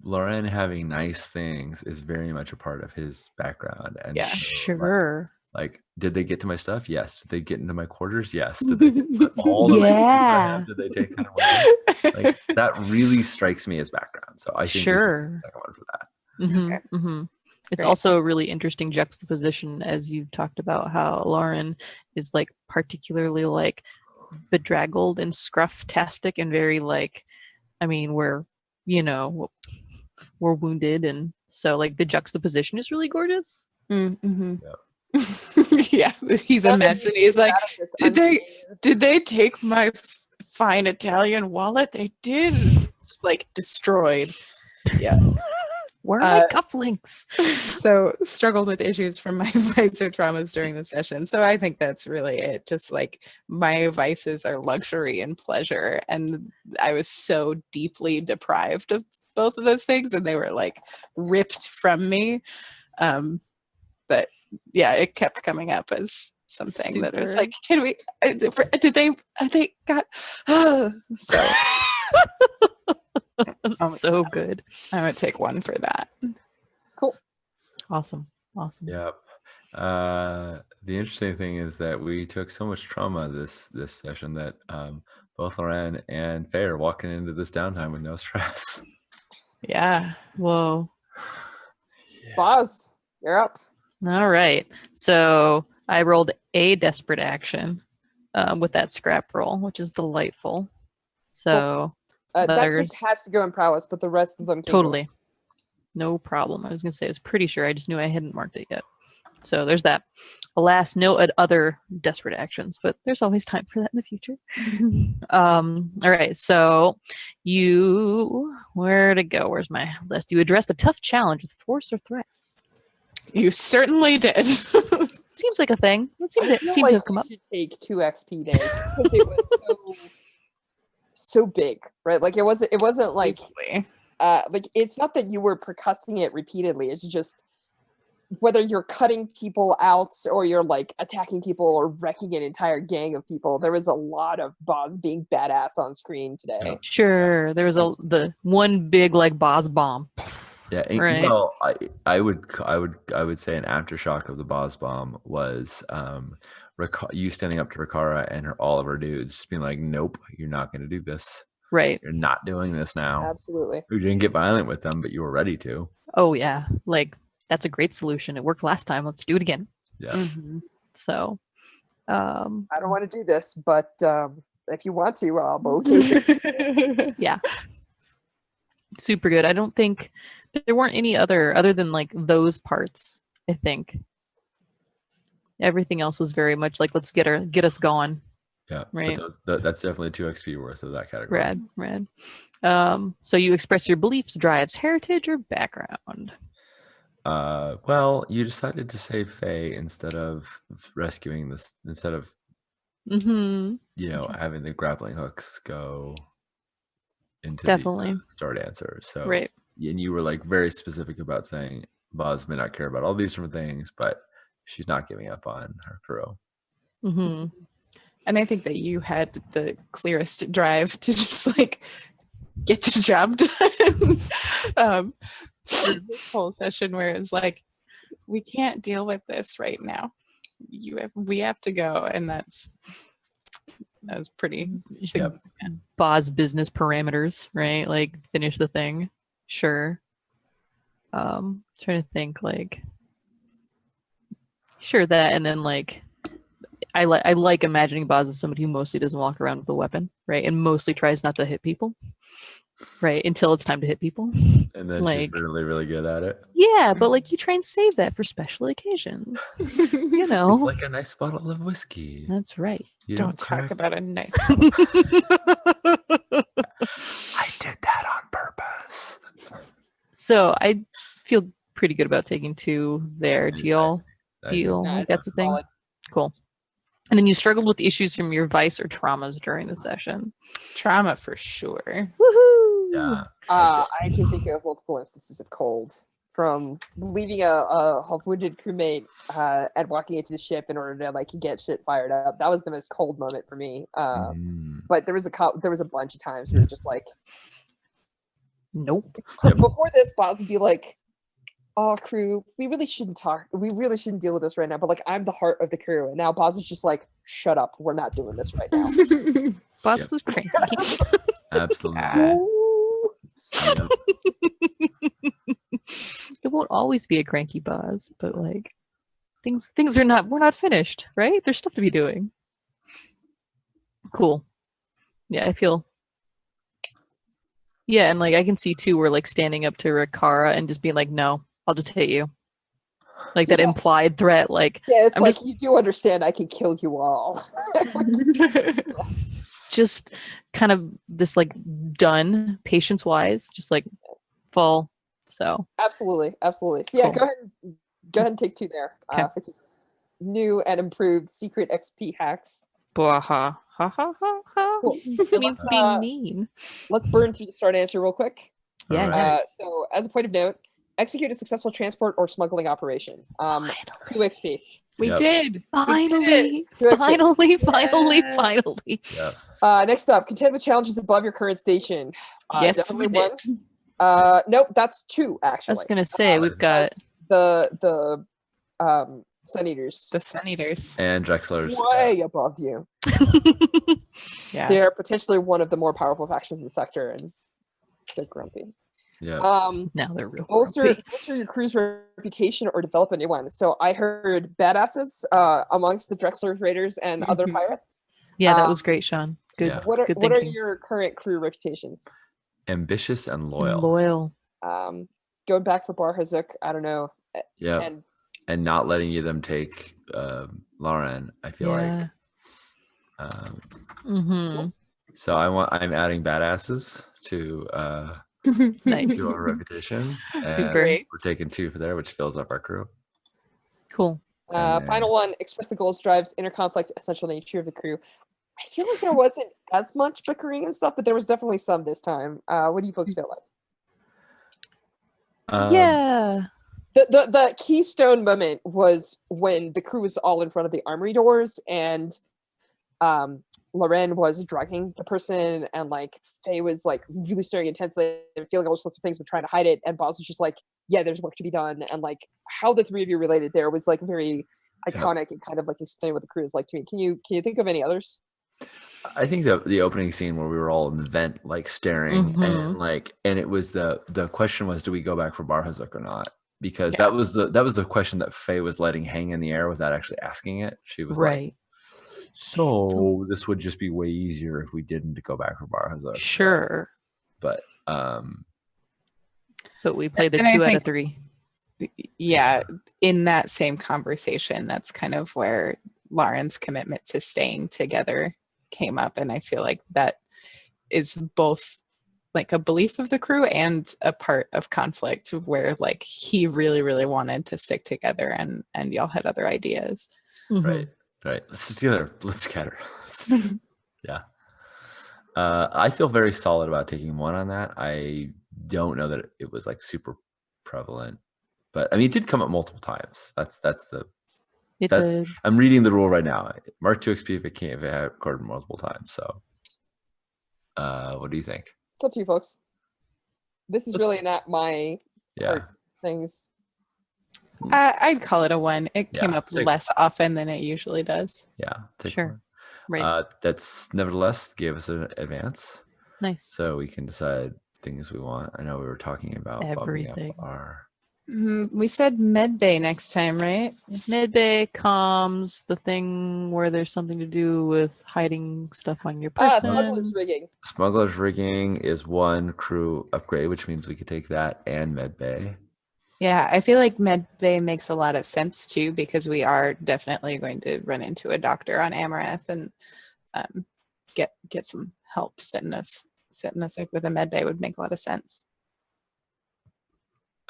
Lauren having nice things is very much a part of his background. And Yeah. so, sure. like, did they get to my stuff? Yes. Did they get into my quarters? Yes. Did they get all the nice things that I have? Did they take kind of away? Like, that really strikes me as background. So I think Sure. second one for that. Okay. It's Great. also a really interesting juxtaposition, as you've talked about how Lauren is like particularly like bedraggled and scruff-tastic and very like, I mean, we're wounded, and so like the juxtaposition is really gorgeous. Mm-hmm. Yeah. Yeah, he's a mess, and he's like, did they take my fine Italian wallet? They did. Just like destroyed. Yeah. Where are my cufflinks? So struggled with issues from my vice or traumas during the session. So I think that's really it. Just like my vices are luxury and pleasure, and I was so deeply deprived of both of those things, and they were like ripped from me. But yeah, it kept coming up as something that was like, can we? Did they got? So. So good. I would take 1 for that. Cool. Awesome. Yep. The interesting thing is that we took so much trauma this session that both Lauren and Faye are walking into this downtime with no stress. Yeah. Whoa. Boz, you're up. All right. So I rolled a desperate action with that scrap roll, which is delightful. So That tick has to go in prowess, but the rest of them can totally no problem. I was gonna say I was pretty sure. I just knew I hadn't marked it yet. So there's that. Alas, no other desperate actions, but there's always time for that in the future. All right. So where to go? Where's my list? You addressed a tough challenge with force or threats. You certainly did. Seems like a thing. It seems to have come up. Should take 2 XP days because it was so big, right? Like it wasn't like like it's not that you were percussing it repeatedly. It's just whether you're cutting people out or you're like attacking people or wrecking an entire gang of people. There was a lot of Boz being badass on screen today. Sure, there was the one big like Boz bomb. Yeah, right. Well, I would say an aftershock of the Boz bomb was you standing up to Rikara and all of her dudes just being like, nope, you're not going to do this. Right. You're not doing this now. Absolutely. You didn't get violent with them, but you were ready to. Oh yeah, like that's a great solution. It worked last time. Let's do it again. Yeah. Mm-hmm. So, I don't want to do this, but if you want to, I'll okay. Yeah. Super good. I don't think there weren't any other than like those parts. I think everything else was very much like let's get us going. Yeah, right. But that's definitely 2 XP worth of that category. Rad. So you express your beliefs, drives, heritage, or background. Well, you decided to save Faye instead of rescuing this. Instead of having the grappling hooks go into the Stardancer. So right. And you were like very specific about saying Boz may not care about all these different things, but she's not giving up on her crew. Mm-hmm. And I think that you had the clearest drive to just like get the job done for this whole session, where it's like, we can't deal with this right now. We have to go, and that was pretty significant. Boz business parameters, right? Like finish the thing. Sure. Trying to think like sure that, and then like I like imagining Boz as somebody who mostly doesn't walk around with a weapon, right? And mostly tries not to hit people. Right, until it's time to hit people. And then like, she's really, really good at it. Yeah, but like you try and save that for special occasions. You know. It's like a nice bottle of whiskey. That's right. You Don't talk about a nice I did that on purpose. So I feel pretty good about taking 2 there. Do y'all feel like that's a thing? solid. Cool. And then you struggled with issues from your vice or traumas during the session. trauma for sure. Woohoo! Yeah. I can think of multiple instances of cold, from leaving a wounded crewmate and walking into the ship in order to like get shit fired up. That was the most cold moment for me. But there was a bunch of times we were just like, Nope. before this, boss would be like, "Oh, crew, we really shouldn't talk. We really shouldn't deal with this right now." But like, I'm the heart of the crew, and now boss is just like, "Shut up. We're not doing this right now." Boss was cranky. Absolutely. Ooh. Yep. It won't always be a cranky Boz, but like things are not, we're not finished, right? There's stuff to be doing. Cool. Yeah, I feel. Yeah, and like I can see too, we're like standing up to Rikara and just being like, "No, I'll just hit you." Like that implied threat, like Yeah, it's I'm like just- you do understand I can kill you all. just kind of this like done patience wise, just like fall. So Absolutely. So yeah, Cool. go ahead and take 2 there. Okay. For new and improved secret XP hacks. ha ha ha ha ha. Cool. It means being mean. Let's burn through the Stardancer real quick. Yeah. Alright. So as a point of note, execute a successful transport or smuggling operation. 2 XP. We Yep. did. Finally, Good. finally, finally, Yeah. finally. Yeah. Next up, contend with challenges above your current station. Yes, Definitely we did. one. Nope, that's 2 actually. I was gonna say we've got the Sun Eaters. The Sun Eaters. And Drexler's. Way above you. Yeah. They're potentially one of the more powerful factions in the sector, and they're grumpy. Yeah. now they're real. Bolster grumpy. your crew's reputation or develop a new one. So I heard badasses amongst the Drexler raiders and other Mhm. pirates. Yeah, that was great, Sean. Good. Yeah. What are Good what are thinking. your current crew reputations? Ambitious and And loyal. loyal. Going back for Bar Hazuk, I don't know. Yeah. And And not letting them take Lauren, I feel Yeah. like. Mm-hmm. So I'm adding badasses to Nice. our reputation. And Super. Great. we're taking 2 for there, which fills up our crew. Cool. And then- final one, express the goals, drives, inner conflict, essential nature of the crew. I feel like there wasn't as much bickering and stuff, but there was definitely some this time. What do you folks feel like? Yeah. The keystone moment was when the crew was all in front of the armory doors and Loren was drugging the person and like Faye was like really staring intensely and feeling all sorts of things but trying to hide it, and Boz was just like, yeah, there's work to be done, and like how the 3 of you related there was like very iconic and kind of like explain what the crew is like to me. Can you think of any others? I think the opening scene where we were all in the vent, like staring, and and it was the question was, do we go back for Bar Hazuk or not? Because that was the question that Faye was letting hang in the air without actually asking it. She was like, Right. so this would just be way easier if we didn't go back for Bar Hazuk. Sure. But But we played the And I 2 out think- of 3. Yeah. In that same conversation, that's kind of where Lauren's commitment to staying together came up. And I feel like that is both like a belief of the crew and a part of conflict where like he really, really wanted to stick together and y'all had other ideas. right. Let's together. Let's scatter. Yeah. I feel very solid about taking 1 on that. I don't know that it was like super prevalent, but I mean, it did come up multiple times. That's the It That- did. I'm reading the rule right now. Mark 2 XP if it had recorded multiple times. So, what do you think? It's up to you, folks. This is Let's- really not my Yeah. part things. I'd call it a 1. It came Yeah, up sick. less often than it usually does. Yeah. Take Sure. one. Right. That's nevertheless gave us an advance, Nice. so we can decide things we want. I know we were talking about bumping up Everything. our. We said med bay next time, right? Medbay comms, the thing where there's something to do with hiding stuff on your person. Smuggler's rigging. Smuggler's rigging is 1 crew upgrade, which means we could take that and med bay. Yeah, I feel like med bay makes a lot of sense too, because we are definitely going to run into a doctor on Amaranth and get some help setting us up with a med bay would make a lot of sense.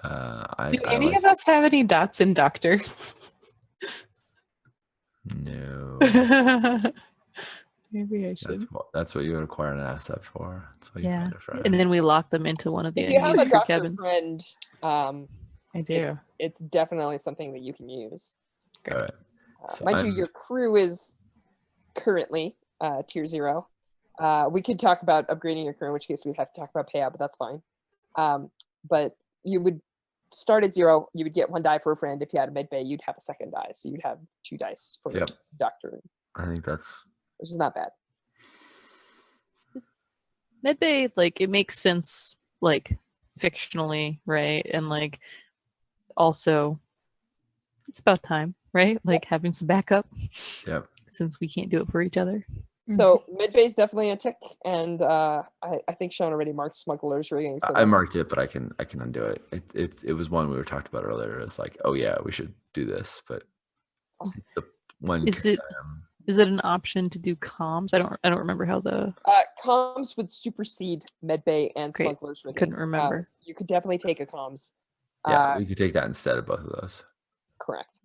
Do I any like, of us have any dots in doctor? no. Maybe I should. That's what you would acquire an asset for. That's what you Yeah. find a friend. And then we lock them into one of the If you have a unused crew doctor cabins. friend, I do. it's definitely something that you can use. All right. So Mind you, I'm- your crew is currently tier 0. We could talk about upgrading your crew, in which case we'd have to talk about payout, but that's fine. But you would start at 0. You would get 1 die for a friend. If you had a med bay, you'd have a 2nd die, so you'd have 2 dice for Yep. doctor, I think that's which is not bad. Medbay, like, it makes sense, like, fictionally, right? And, like, also, it's about time, right? Like, having some backup. Yep. Since we can't do it for each other. So mid bay is definitely a tick, and I think Sean already marked smugglers rigging. So I marked it, but I can undo it. It was one we were talked about earlier. It's like, oh yeah, we should do this, but Awesome. the one Is it an option to do comms? I don't remember how the comms would supersede med bay and Great. smugglers rigging. Couldn't remember. You could definitely take a comms. yeah, we could take that instead of both of those. Correct.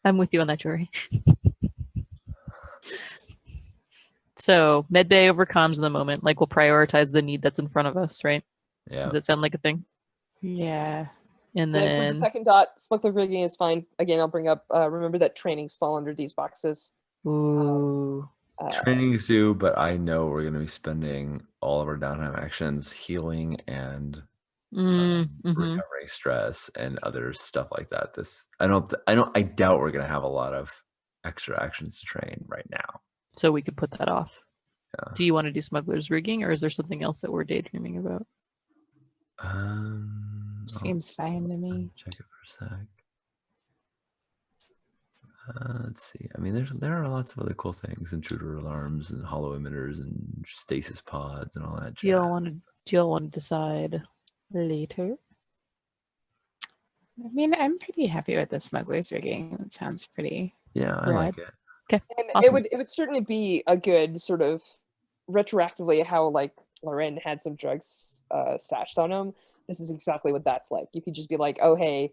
I'm with you on that, Jory. So medbay over comms in the moment. Like, we'll prioritize the need that's in front of us, right? Yeah. Does it sound like a thing? Yeah. And Then for then the second dot, smuggler rigging is fine. Again, I'll bring up. Remember that trainings fall under these boxes. ooh, Trainings do, but I know we're going to be spending all of our downtime actions healing and recovering stress and other stuff like that. I doubt we're going to have a lot of extra actions to train right now. so we could put that off. Yeah. Do you want to do smugglers rigging, or is there something else that we're daydreaming about? I'll Seems fine to me. check it for a sec. Let's see. I mean, there are lots of other cool things: intruder alarms and hollow emitters and stasis pods and all that. Do y'all jazz. want to decide later? I mean, I'm pretty happy with the smugglers rigging. It sounds pretty. Yeah, I like it. and awesome. it would certainly be a good sort of retroactively how like Loren had some drugs stashed on him. This is exactly what that's like. You could just be like, oh hey,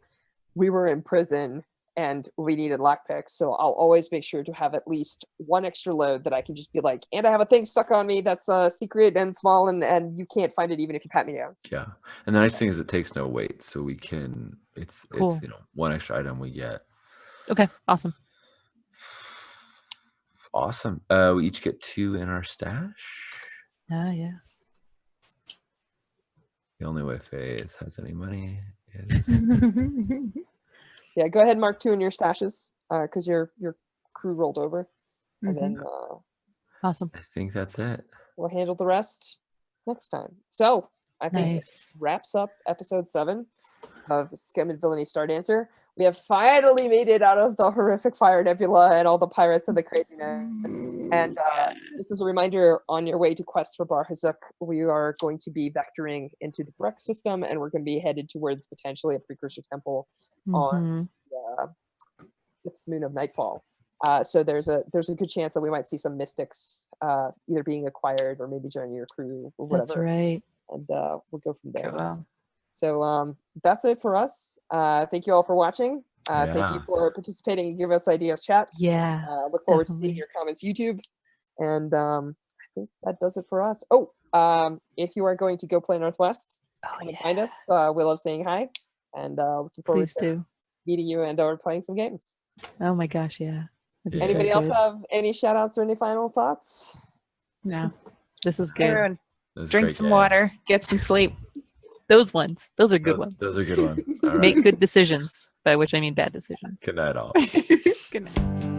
we were in prison and we needed lockpicks, so I'll always make sure to have at least 1 extra load that I can just be like, and I have a thing stuck on me that's secret and small, and you can't find it even if you pat me down. Yeah, and the nice thing is it takes no weight, so we can. It's Cool. 1 extra item we get. Okay, awesome. Awesome. We each get 2 in our stash. Ah, yes. The only way Faye has any money is So yeah, go ahead and mark 2 in your stashes because your crew rolled over, and then Awesome. I think that's it. we'll handle the rest next time. So I think Nice. wraps up episode 7 of Scum and Villainy Stardancer. We have finally made it out of the horrific fire nebula and all the pirates and the craziness. And just as a reminder, on your way to Quest for Bar Hazuk, we are going to be vectoring into the Breck system, and we're going to be headed towards potentially a precursor temple on the 5th moon of Nightfall. So there's a good chance that we might see some mystics either being acquired or maybe joining your crew or whatever. That's right. And we'll go from there. Cool. So that's it for us. Thank you all for watching. Thank you Yeah. for participating and giving us ideas, chat. Yeah. Look forward to definitely. seeing your comments, YouTube. And I think that does it for us. Oh, if you are going to go play Northwest, Oh, come and yeah. find us. We love saying hi. And looking forward Please to do. meeting you and/or playing some games. Oh my gosh, yeah. That'd be so Anybody else good. have any shout outs or any final thoughts? No. This is good. Everyone, That was a drink great some game. water, get some sleep. Those ones. Those are good ones. Those are good ones. All right. Make good decisions, by which I mean bad decisions. Good night, all. Good night.